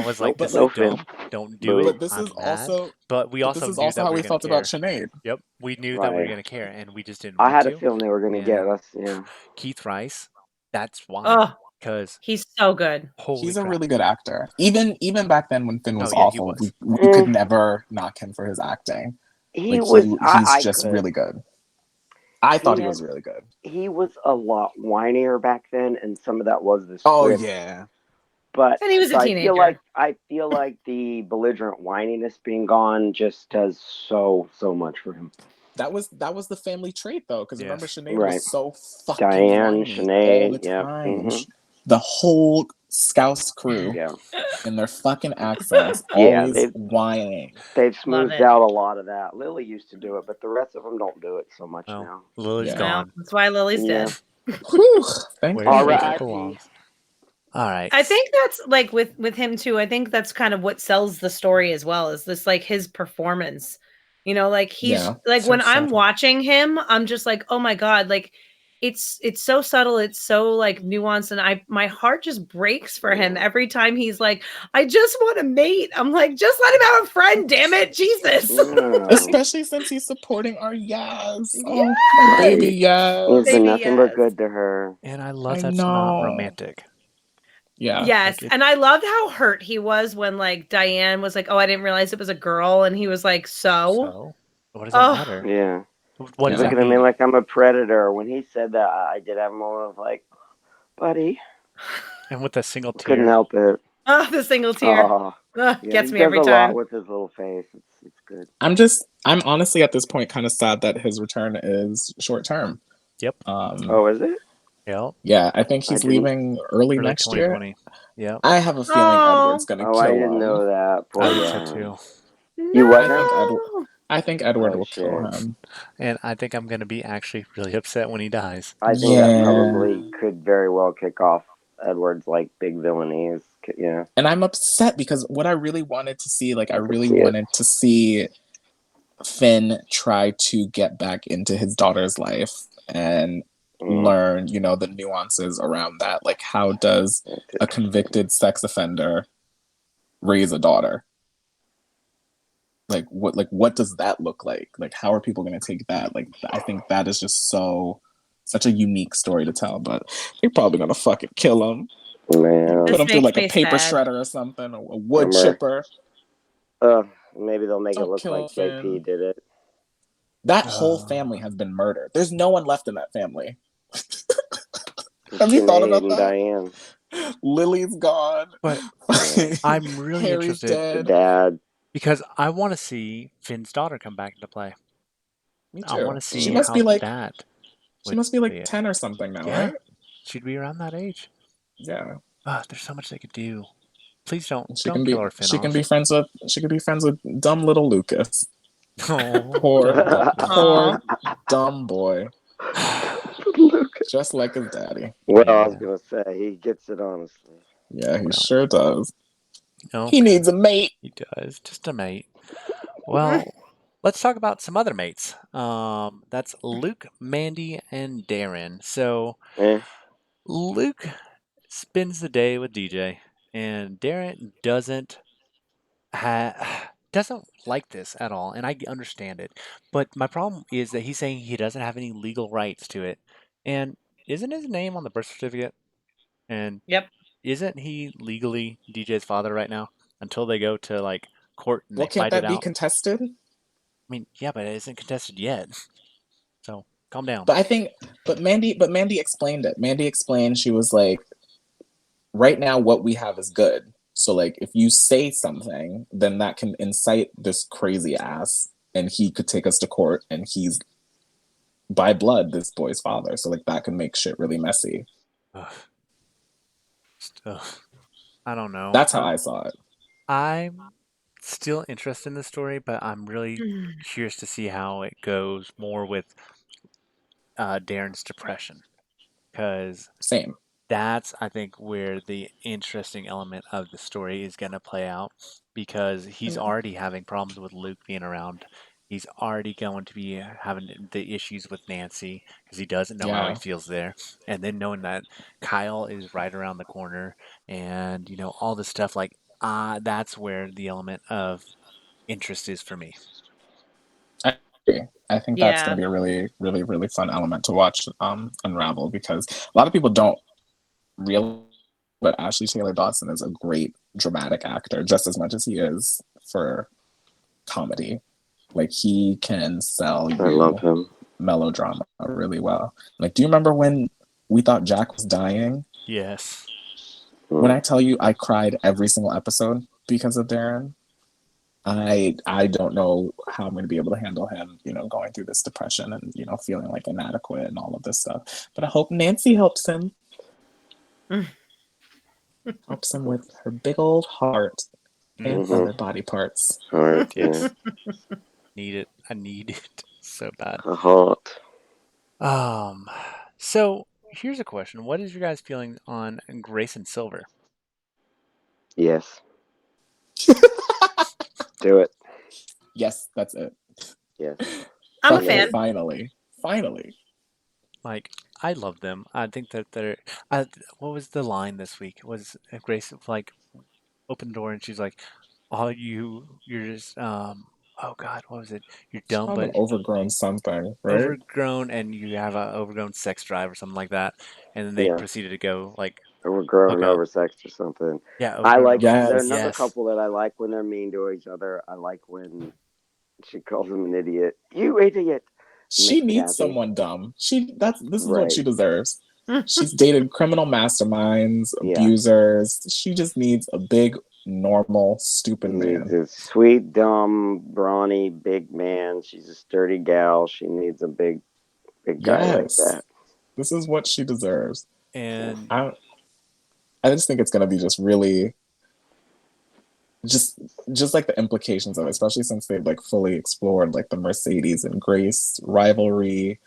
was like, this is dumb. Don't do it. But this is also. But we also this is knew also that how we we felt about Sinead. Yep, we knew that we were gonna care, and we just didn't. I had a feeling they were gonna get us. Yeah. Keith Rice, that's why. Because he's so good. He's a really good actor. Even back then when Finn was awful, we could never knock him for his acting. He's just really good. I thought he was really good. He was a lot whinier back then, and some of that was the script. Oh yeah. But and he was a teenager. I feel like the belligerent whininess being gone just does so much for him. That was the family trait though, because remember Sinead was so fucking Diane, Sinead, all the time. The whole Scouse crew in their fucking accents, always whining. They've smoothed out a lot of that. Lily used to do it, but the rest of them don't do it so much now. Lily's gone. That's why Lily's dead. Thank you. All right. All right. I think that's like with him too. I think that's kind of what sells the story as well. Is this like his performance? You know, like he's like so when I'm watching him, I'm just like, oh my god, like it's so subtle, it's so like nuanced, and my heart just breaks for him every time he's like, I just want to mate. I'm like, just let him have a friend, damn it, Jesus. Especially since he's supporting our Yaz. Oh, my baby Yaz. He's been nothing but good to her. And I love that's not romantic. Yeah. Yes. And I loved how hurt he was when like Diane was like, oh, I didn't realize it was a girl. And he was like, so? What does that matter? Yeah. What He's looking at me like I'm a predator. When he said that, I did have a moment of like, buddy. And with a single tear. Couldn't help it. Oh, the single tear. Gets me every time. He does a lot with his little face. It's good. I'm honestly at this point kind of sad that his return is short term. Yep. Oh, is it? Yeah, I think he's leaving early next year. Yeah. I have a feeling Edward's gonna kill him. I didn't know that. I think so too. You what? I think Edward will kill him. And I think I'm gonna be actually really upset when he dies. I think that probably could very well kick off Edward's like big villainy. Yeah. And I'm upset because what I really wanted to see, like I really wanted to see Finn try to get back into his daughter's life and learn, you know, the nuances around that. Like, how does a convicted sex offender raise a daughter? Like, what does that look like? Like, how are people going to take that? Like, I think that is just so such a unique story to tell. But they're probably gonna fucking kill him. Man. Put This him through makes like a me paper sad. shredder or something, or a wood Bummer. chipper. Maybe they'll make it Don't look kill like JP Finn. did it. That whole family has been murdered. There's no one left in that family. Have you Sinead thought about and that? Diane. Lily's gone. But I'm really Harry's interested The dead. dad. because I want to see Finn's daughter come back into play. Me I want too. to She see must how be like that she would must be like be. 10 or something now, Yeah, right? she'd be around that age. Yeah. There's so much they could do. Please don't She don't can kill be our Finn she can off. be friends with dumb little Lucas. Oh, Poor dumb dumb boy. Lucas. Just like his daddy. Well, I yeah. was gonna say he gets it honestly. Yeah, he Well, sure does. okay. He needs a mate. He does. Just a mate. Well, let's talk about some other mates. That's Luke, Mandy, and Darren. So Eh. Luke spends the day with DJ, and Darren doesn't like this at all, and I understand it. But my problem is that he's saying he doesn't have any legal rights to it, and isn't his name on the birth certificate? And Yep. isn't he legally DJ's father right now until they go to like court and Well, they can't fight it that be out? contested? I mean, yeah, but it isn't contested yet. So calm down. But Mandy explained it. Mandy explained, she was like, right now what we have is good. So like if you say something, then that can incite this crazy ass and he could take us to court and he's by blood this boy's father. So like that can make shit really messy. Ugh. I don't know. That's how I saw it. I'm still interested in the story, but I'm really curious to see how it goes more with Darren's depression, because Same. that's, I think, where the interesting element of the story is going to play out, because he's already having problems with Luke being around. He's already going to be having the issues with Nancy because he doesn't know how he Yeah. feels there. And then knowing that Kyle is right around the corner and, all this stuff, like, that's where the element of interest is for me. I agree. I think that's Yeah. going to be a really, really, really fun element to watch unravel, because a lot of people don't realize, but Ashley Taylor Dawson is a great dramatic actor, just as much as he is for comedy. Like he can sell I love you him. melodrama really well. Like, do you remember when we thought Jack was dying? Yes. When I tell you I cried every single episode because of Darren, I don't know how I'm going to be able to handle him, going through this depression and, feeling like inadequate and all of this stuff. But I hope Nancy helps him. Helps him with her big old heart and other body parts. Heart, Yes. Need it. I need it so bad. A heart. So here's a question. What is your guys' feeling on Grace and Silver? Yes. Do it. Yes, that's it. Yes. I'm a fan. Finally. Like, I love them. I think that they're. What was the line this week? Was Grace like opened the door and she's like, "All you're just oh God, what was it? You're She dumb, called him but overgrown something, right? overgrown, and you have a overgrown sex drive or something like that." And then they Yeah. proceeded to go like Overgrown hook and up. oversexed or something. Yeah, I overgrown. like. Yes. There's another Yes. couple that I like when they're mean to each other. I like when she calls him an idiot. You idiot. She Makes me needs happy. someone dumb. This is what Right. she deserves. She's dated criminal masterminds, Yeah. abusers. She just needs a big, normal, stupid He man. needs a sweet, dumb, brawny, big man. She's a sturdy gal. She needs a big guy like that. This is what she deserves. And I just think it's gonna be just really, just like the implications of it, especially since they've like fully explored like the Mercedes and Grace rivalry.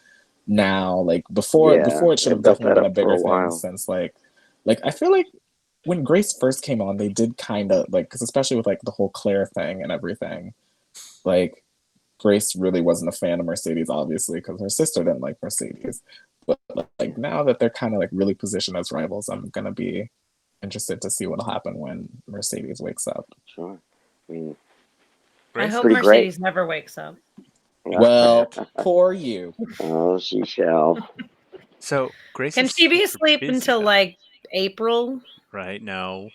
Now, like before it should have definitely been a bigger thing, since like I feel like when Grace first came on, they did kind of like, because especially with like the whole Claire thing and everything, like Grace really wasn't a fan of Mercedes, obviously, because her sister didn't like Mercedes. But like now that they're kind of like really positioned as rivals, I'm gonna be interested to see what'll happen when Mercedes wakes up. Sure. I mean, I hope pretty Mercedes great. never wakes up. Well, poor you. Oh, she shall. So Grace Can is she be super asleep busy, until though. like April? Right? No,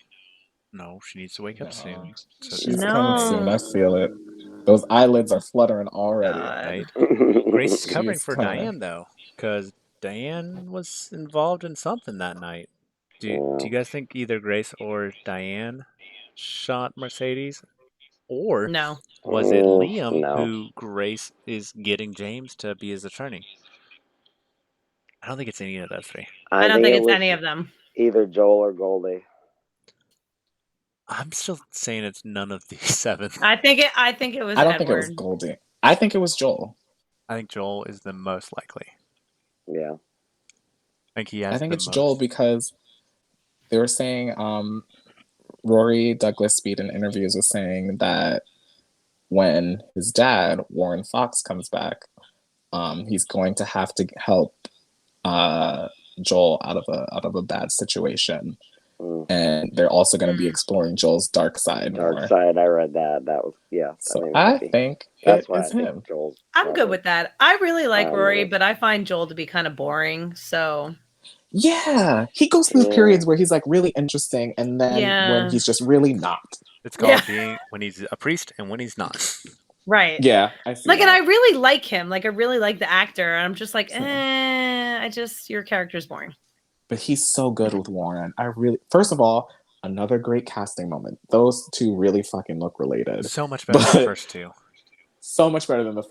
she needs to wake up No, soon. So she's it's coming May, soon. No. I feel it. Those eyelids are fluttering already. God. right? Grace is covering She's for coming. Diane though, because Diane was involved in something that night. Do you guys think either Grace or Diane shot Mercedes, or No. was it Liam No. who Grace is getting James to be his attorney? I don't think it's any of those three. I don't think think it it's was any of them. either Joel or Goldie. I'm still saying it's none of these seven. I think it was I don't think it was Edward. Goldie. I think it was Joel. I think Joel is the most likely. Yeah. I think he has I think the it's most. Joel because they were saying Rory Douglas Speed in interviews was saying that when his dad, Warren Fox, comes back, he's going to have to help Joel out of a bad situation. And they're also going to be exploring Joel's dark side more. Dark side, I read that. That was So I think that's it why is I think him. Joel's. I'm good probably- with that. I really like I don't Rory, know. but I find Joel to be kind of boring. So Yeah, he goes through Yeah. periods where he's like really interesting, and then Yeah. when he's just really not. It's called Yeah. being when he's a priest and when he's not. right. Yeah, I see. Like, and that. I really like him. Like, I really like the actor. And I'm just like, Same. your character's boring. But he's so good with Warren. First of all, another great casting moment. Those two really fucking look related. So much better than the first two. So much better than the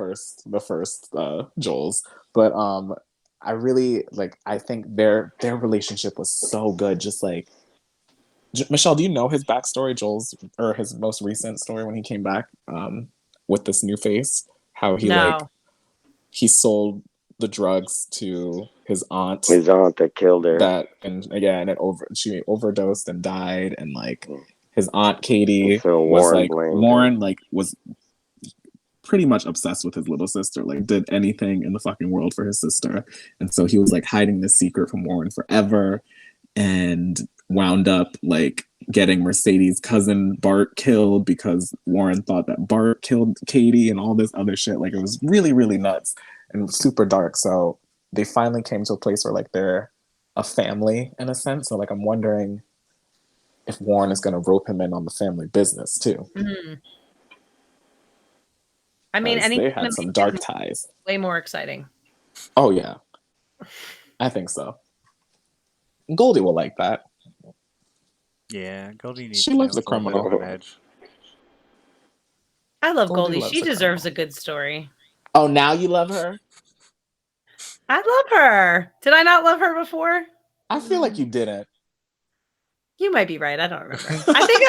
first Joel's. But I really like. I think their relationship was so good. Just like Michelle, do you know his backstory, Joel's or his most recent story when he came back with this new face? How he sold the drugs to his aunt. His aunt that killed her. She overdosed and died, and like his aunt Katie So Warren was pretty much obsessed with his little sister, like did anything in the fucking world for his sister. And so he was like hiding this secret from Warren forever and wound up like getting Mercedes' cousin Bart killed because Warren thought that Bart killed Katie and all this other shit. Like it was really, really nuts and super dark. So they finally came to a place where like they're a family in a sense. So like I'm wondering if Warren is going to rope him in on the family business too. Mm-hmm. I mean, they had some dark ties. Way more exciting. Oh yeah, I think so. Goldie will like that. Yeah, Goldie needs. She loves a a criminal. little bit of an edge. I love Goldie Goldie. loves She a deserves criminal. a good story. Oh, now you love her? I love her. Did I not love her before? I feel like you didn't. You might be right. I don't remember. I think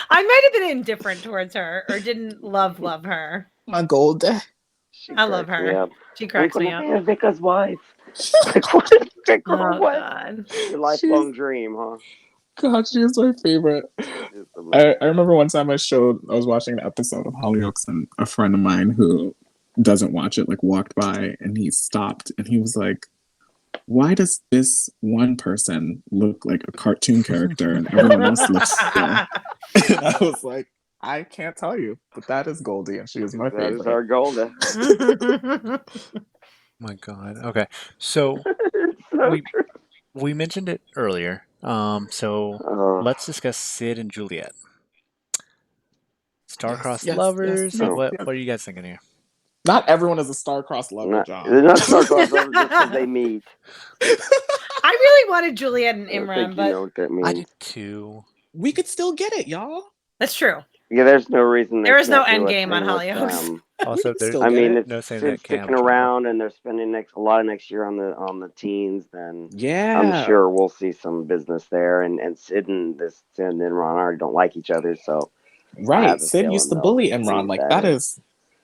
I might have been indifferent towards her or didn't love her. My Goldie. I love her. She cracks me up. Vica's wife. Like, what? Oh, what? God. Your lifelong dream, huh? God, she is my favorite. I remember one time I was watching an episode of Hollyoaks, and a friend of mine who doesn't watch it like walked by and he stopped and he was like, why does this one person look like a cartoon character and everyone else looks and I was like, I can't tell you, but that is Goldie and she is my favorite. That is our Golda. My God. Okay, so we mentioned it earlier. So let's discuss Sid and Juliet. Star-crossed lovers. Yes. What are you guys thinking here? Not everyone is a star-crossed lover, John. They're not star-crossed lovers just because they meet. I really wanted Juliet and I don't Imran, think you but know what that means. I did too. We could still get it, y'all. that's true. Yeah, there's no reason. There is no can't do end a game on thing with Hollyoaks. them. Also, there's still I get mean, it. if no saying Sid's that can't sticking around and they're spending a lot of next year on the teens, then Yeah, I'm sure we'll see some business there. And Sid and Ron already don't like each other, so I right. have a Sid used to feeling bully they'll Imran. leave Like that in.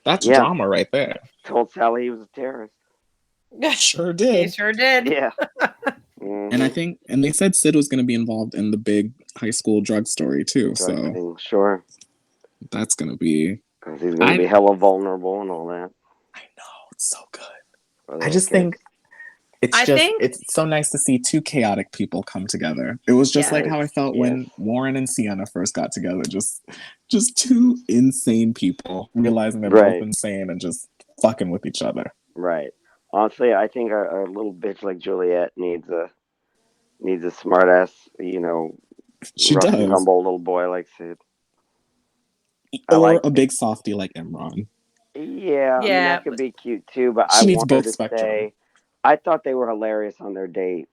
that's Yeah. drama right there. Told Sally he was a terrorist. Sure He did. sure did. Yeah. And I think, and they said Sid was going to be involved in the big high school drug story too. So thing, sure, that's going to be. because he's going to be hella vulnerable and all that. I know, it's so good. For I those just kids. think it's so nice to see two chaotic people come together. It was just like how I felt when Warren and Sienna first got together. Just two insane people realizing they're both insane and just fucking with each other. Right. Honestly, I think a little bitch like Juliet needs a smart ass, She rough and does. tumble little boy like Sid. I Or like a it. big softie like Imran. Yeah, I mean Yeah. that could be cute too, but I She needs want her both to spectrum. stay. I thought they were hilarious on their date,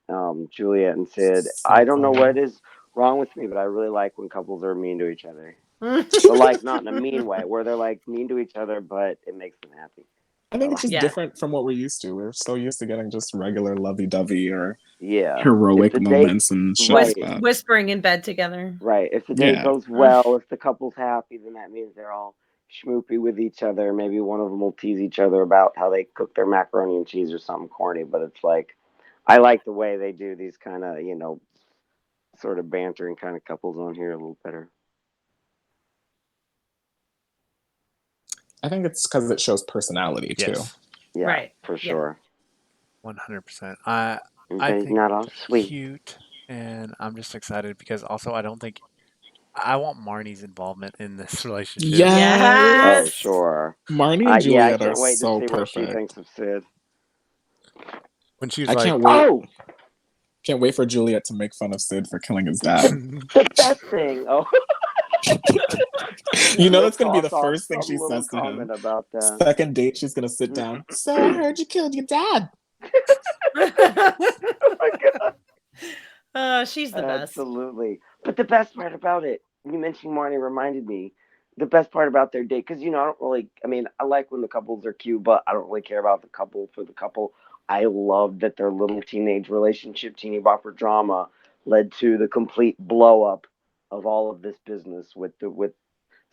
Juliet and Sid. I So don't know funny. what is wrong with me, but I really like when couples are mean to each other. But like not in a mean way, where they're like mean to each other, but it makes them happy. I I think it's like just Yeah. that. different from what we're used to. We're so used to getting just regular lovey dovey or Yeah. If heroic the date, moments and shit like right, that. Whispering in bed together. right. If the date Yeah. goes well, if the couple's happy, then that means they're all schmoopy with each other. Maybe one of them will tease each other about how they cook their macaroni and cheese or something corny. But it's like, I like the way they do these kind of, sort of bantering kind of couples on here a little better. I think it's because it shows personality too. Yes, Yeah, Right. for Yeah. sure. 100%. I Everybody's think not all sweet. cute, and I'm just excited because also I don't think I want Marnie's involvement in this relationship. Oh, Yes. Yes. sure. Marnie and Yeah, I Juliet are can't wait to so see what she thinks perfect. of Sid. When she was I like, can't wait. Oh, Can't wait for Juliet to make fun of Sid for killing his dad. the best thing. Oh, she's You know gonna that's gonna be the toss off first thing some she little says to him. comment about that. Second date, she's gonna sit down. So I heard you killed your dad. Oh my god. She's the best. Absolutely. But the best part about it, you mentioning Marnie reminded me, the best part about their date, because, I don't really, I mean, I like when the couples are cute, but I don't really care about the couple for the couple. I love that their little teenage relationship, teeny bopper drama, led to the complete blow up of all of this business with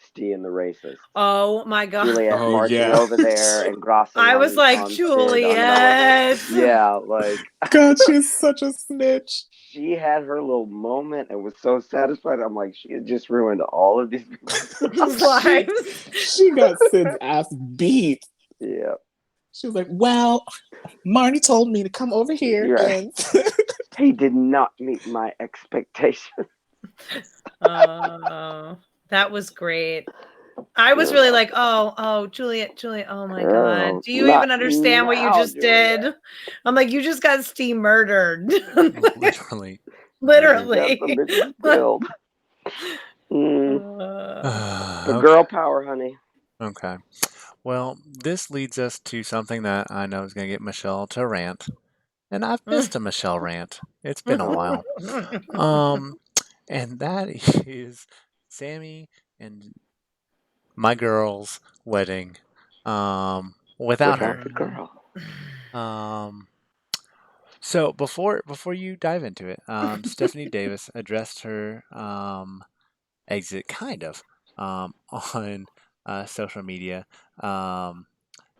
Stee and the racist. Oh my god. Juliet Oh marching yeah. over there and grossing I was like, on Sid on an elevator. Juliet. Yeah, like God, she's such a snitch. she had her little moment and was so satisfied. I'm like, she had just ruined all of these people's She, Lives. she got Sid's ass beat. Yeah, She was like, well, Marnie told me to come over here you're right. and He did not meet my expectations. That was great. I was really like, oh, Juliet, oh my God. Girl, Do you not even understand what you now, just Juliet. did? I'm like, you just got Steve murdered. literally. You got some Literally. bitches killed. But Okay. girl power, honey. Okay. Well, this leads us to something that I know is going to get Michelle to rant, and I've missed a Michelle rant. It's been a while. Um, and that is Sammy and my girl's wedding. Without Without her. the girl. Um, so before you dive into it, Stephanie Davis addressed her exit kind of on social media, um,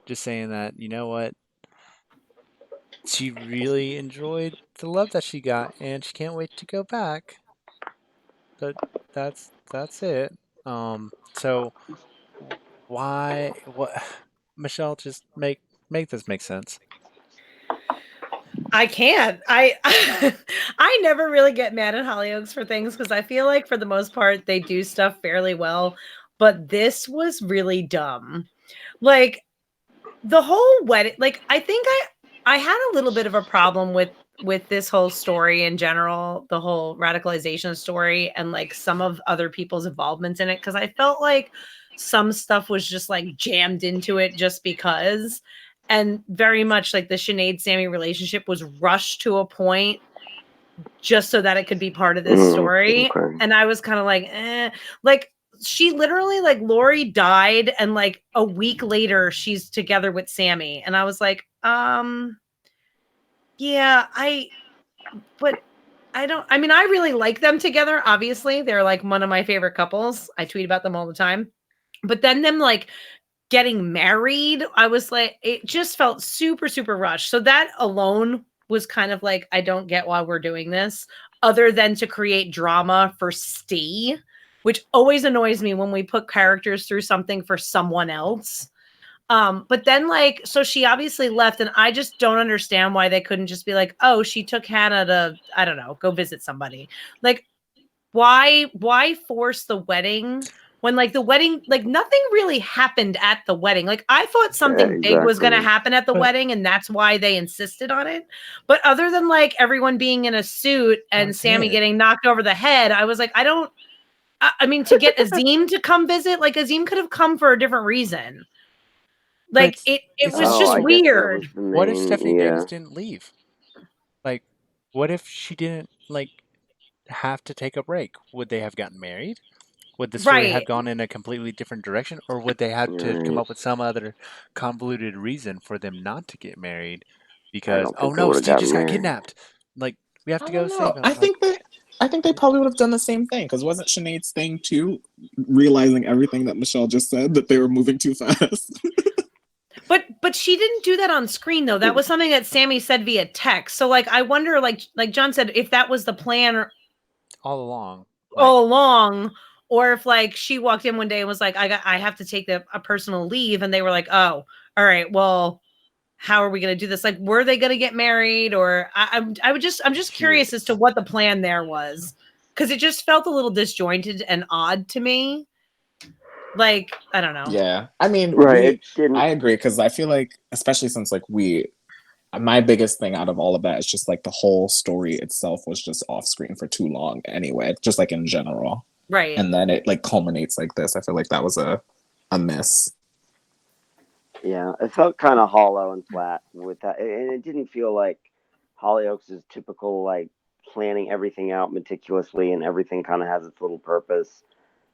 just saying that you know what she really enjoyed the love that she got, and she can't wait to go back. But that's it. So why what Michelle just make this make sense? I can't. I never really get mad at Hollyoaks for things because I feel like for the most part they do stuff fairly well, but this was really dumb. Like the whole wedding, like I think I had a little bit of a problem with this whole story in general, the whole radicalization story and like some of other people's involvements in it because I felt like some stuff was just like jammed into it just because and very much like the Sinead Sammy relationship was rushed to a point just so that it could be part of this story. Okay. And I was kind of like, like she literally like Lori died and like a week later she's together with Sammy. And I was like, yeah, but I mean, I really like them together. Obviously, they're like one of my favorite couples. I tweet about them all the time. But then them like getting married, I was like, it just felt super, super rushed. So that alone was kind of like, I don't get why we're doing this, other than to create drama for Steve, which always annoys me when we put characters through something for someone else. But then like, so she obviously left, and I just don't understand why they couldn't just be like, oh, she took Hannah to, I don't know, go visit somebody. Like, why force the wedding when like the wedding, like nothing really happened at the wedding. Like I thought something big was going to happen at the wedding, and that's why they insisted on it. But other than like everyone being in a suit and Sammy getting knocked over the head, I was like, I mean, to get Azim to come visit, like Azim could have come for a different reason. Like it was just weird. What if Stephanie Davis didn't leave? Like, what if she didn't like have to take a break? Would they have gotten married? Would the story have gone in a completely different direction, or would they have to come up with some other convoluted reason for them not to get married? Because oh no, Steve just got kidnapped. Like we have to go save him. I think they probably would have done the same thing, because wasn't Sinead's thing too realizing everything that Michelle just said, that they were moving too fast? But she didn't do that on screen though. That was something that Sammy said via text. So like I wonder, like John said, if that was the plan all along. Or if like she walked in one day and was like, I have to take a personal leave, and they were like, oh, all right, well, how are we going to do this? Like, were they going to get married? Or I'm just curious as to what the plan there was, because it just felt a little disjointed and odd to me. Like, I don't know. Yeah, I mean, I agree, because I feel like, especially since like my biggest thing out of all of that is just like the whole story itself was just off screen for too long anyway, just like in general. Right. And then it like culminates like this. I feel like that was a miss. Yeah, it felt kind of hollow and flat with that, and it didn't feel like Hollyoaks' typical like planning everything out meticulously and everything kind of has its little purpose.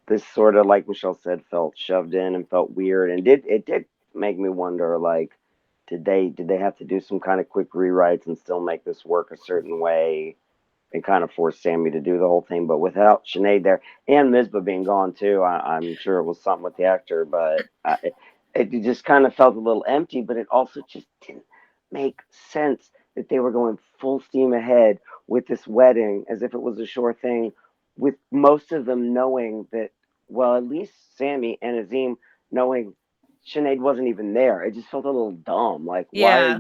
This sort of, like Michelle said, felt shoved in and felt weird, and it did make me wonder, like, did they have to do some kind of quick rewrites and still make this work a certain way and kind of force Sammy to do the whole thing? But without Sinead there and Mizpah being gone too, I'm sure it was something with the actor, but it just kind of felt a little empty. But it also just didn't make sense that they were going full steam ahead with this wedding as if it was a sure thing, with most of them knowing that, well, at least Sammy and Azim knowing Sinead wasn't even there. It just felt a little dumb. Like, why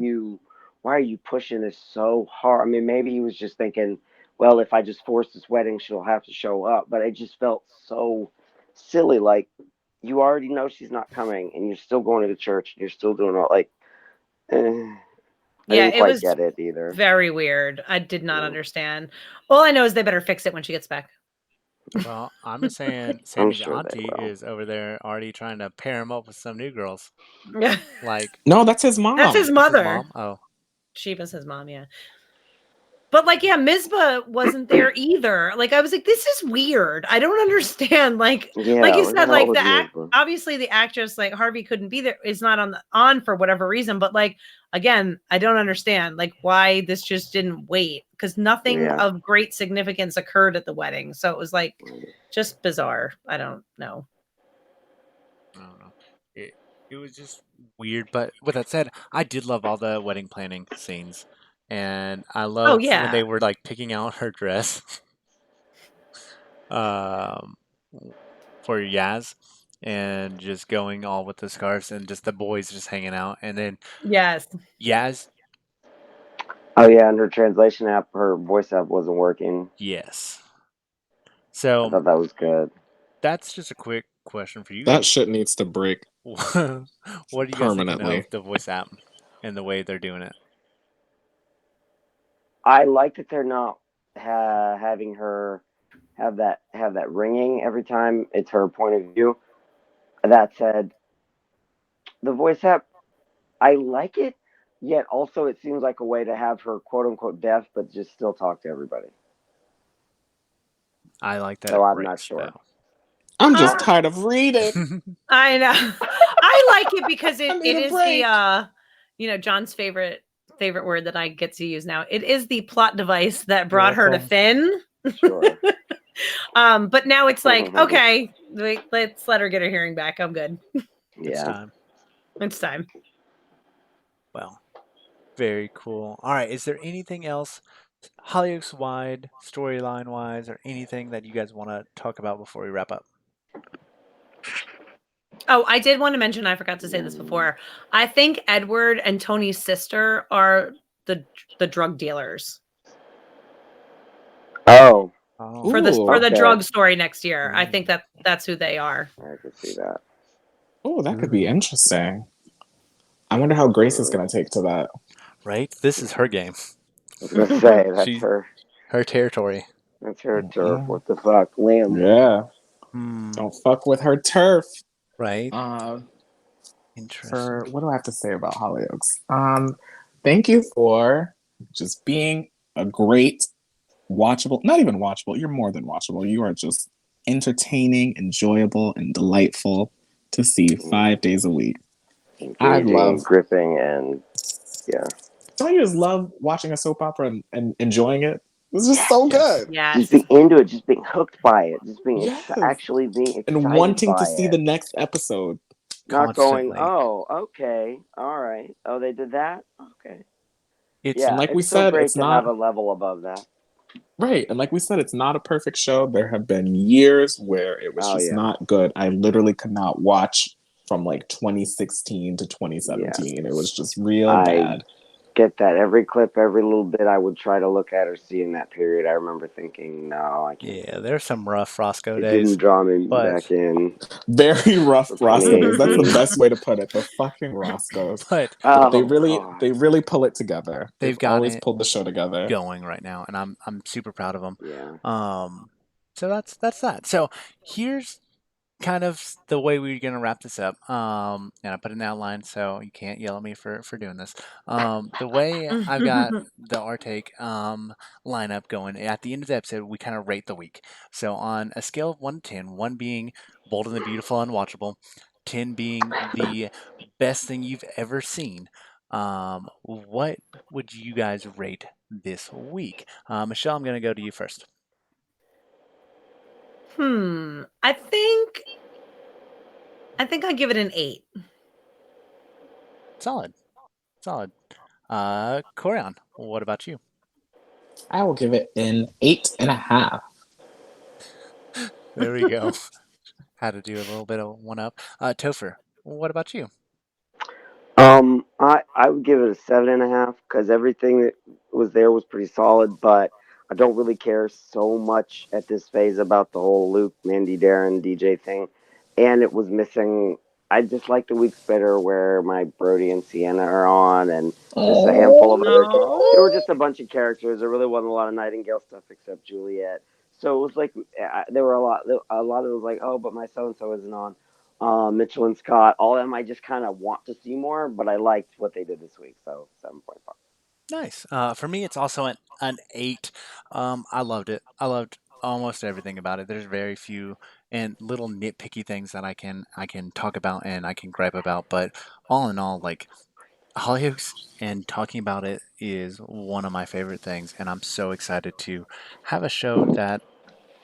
are you pushing this so hard? I mean, maybe he was just thinking, well, if I just force this wedding, she'll have to show up. But it just felt so silly. Like, you already know she's not coming, and you're still going to the church, and you're still doing all, like, I didn't quite get it either. Very weird. I did not understand. All I know is they better fix it when she gets back. Well, I'm just saying, Sammy's auntie is over there already trying to pair him up with some new girls. Like, no, that's his mom. That's his mother. His mom? Oh, Sheba's his mom, yeah. But like, yeah, Mizpah wasn't there either. Like, I was like, this is weird. I don't understand. Like, like you said, like obviously the actress, like Harvey, couldn't be there, is not on for whatever reason. But like, again, I don't understand like why this just didn't wait, because nothing of great significance occurred at the wedding. So it was like just bizarre. I don't know. It was just weird. But with that said, I did love all the wedding planning scenes. And I loved when they were like picking out her dress for Yaz, and just going all with the scarves, and just the boys just hanging out. And then Yaz. Oh yeah, and her translation app, her voice app wasn't working. Yes. So I thought that was good. That's just a quick question for you. That shit needs to break. What do you guys think of the voice app and the way they're doing it? I like that they're not having her have that ringing every time it's her point of view. That said, the voice app, I like it, yet also it seems like a way to have her quote unquote deaf but just still talk to everybody. I like that. So I'm not sure. I'm just tired of reading. I know. I like it because it is the John's favorite word that I get to use now. It is the plot device that brought her to Finn. Sure. But now it's like, okay, let's let her get her hearing back. I'm good. Yeah. It's time. Well, very cool. All right. Is there anything else Hollyoaks wide, storyline wise, or anything that you guys want to talk about before we wrap up? Oh, I did want to mention, I forgot to say this before. I think Edward and Tony's sister are the drug dealers. Oh. For the drug story next year. I think that's who they are. I can see that. Oh, that could be interesting. I wonder how Grace is going to take to that. Right? This is her game. I was gonna say that's She, her territory. her turf. Yeah. What the fuck, Liam? Yeah. Hmm. Don't fuck with her turf. Right? For Interesting. what do I have to say about Hollyoaks? Thank you for just being a great watchable, not even watchable, you're more than watchable. You are just entertaining, enjoyable, and delightful to see 5 days a week. I Engaging, love, gripping, and yeah. don't you just love watching a soap opera and enjoying it? It's just so Yes. good. Just Yes. being into it, just being hooked by it, just being Yes. actually being And excited wanting to by see it. the next episode. Not going, Constantly. oh, okay, all right. Oh, they did that? Okay. It's And Yeah, like we it's so said, great it's to have not a level above that. right. And like we said, it's not a perfect show. There have been years where it was Oh, just yeah. not good. I literally could not watch from like 2016 to 2017. Yeah. It was just real I bad. get that. Every clip, every little bit I would try to look at or see in that period, I remember thinking, no, I can't. yeah, there's some rough Roscoe It days, didn't draw me back but in Very rough for Roscoe days. That's the 2018. best way to put it. The fucking Roscoes. but They Oh, really God. they really pull it together. They've they've gotten always it pulled the show together. going right now, and I'm super proud of them. Yeah. So that's that. So here's kind of the way we're gonna wrap this up. And I put an outline, so you can't yell at me for doing this. The way I've got the Artake lineup going at the end of the episode, we kind of rate the week. So on a scale of 1 to 10, 1 being Bold and the Beautiful, unwatchable, 10 being the best thing you've ever seen. What would you guys rate this week? Michelle, I'm gonna go to you first. I think I'd give it an 8. Solid, solid. Corian, what about you? I will give it an 8.5. There we go. Had to do a little bit of one up. Topher, what about you? I would give it a 7.5 because everything that was there was pretty solid, but I don't really care so much at this phase about the whole Luke, Mandy, Darren, DJ thing, and it was missing. I just like the weeks better where my Brody and Sienna are on, and just a handful of other. There were just a bunch of characters. There really wasn't a lot of Nightingale stuff except Juliet. So it was like there were a lot. A lot of it was like, oh, but my so and so isn't on. Mitchell and Scott, all of them I just kind of want to see more, but I liked what they did this week, so 7.5. Nice. For me, it's also an 8. I loved it. I loved almost everything about it. There's very few and little nitpicky things that I can talk about and I can gripe about, but all in all, like Hollyoaks and talking about it is one of my favorite things, and I'm so excited to have a show that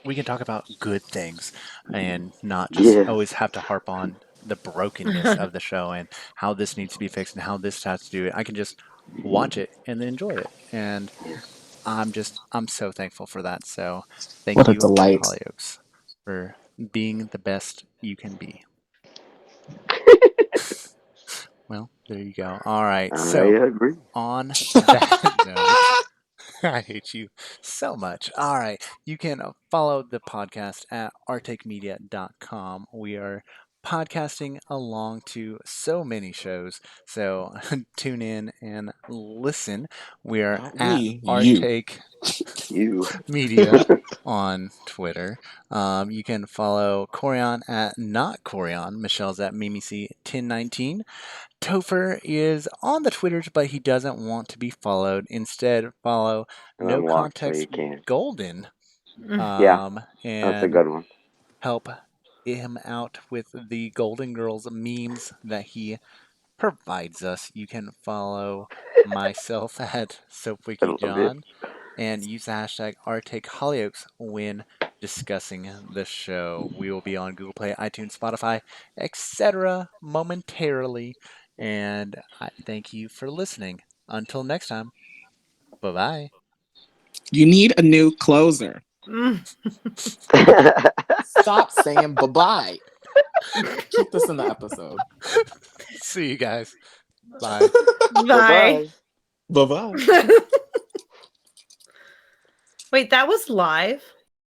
we can talk about good things and not just Yes. always have to harp on the brokenness of the show and how this needs to be fixed and how this has to do it. I can just watch it and then enjoy it. And I'm so thankful for that. So thank What a you, delight. Hollyoaks, for being the best you can be. Well, there you go. All right. I So agree. on that note, I hate you so much. All right. You can follow the podcast at artakemedia.com. We are podcasting along to so many shows. So tune in and listen. We are Not at we, you. Artake You. Media on Twitter. You can follow Corian at not Corian. Michelle's at MimiC1019. Topher is on the Twitters, but he doesn't want to be followed. Instead, follow And No unlocked so Context you can. Golden Yeah, that's a and good one. help him out with the Golden Girls memes that he provides us. You can follow myself at I love it. SoapWikiJohn and use the hashtag #RTakeHollyoaks when discussing the show. We will be on Google Play, iTunes, Spotify, etc. momentarily. And I thank you for listening. Until next time, bye bye. You need a new closer. Stop saying bye-bye. Keep this in the episode. See you guys. Bye. Bye. Bye-bye. Bye-bye. Wait, that was live?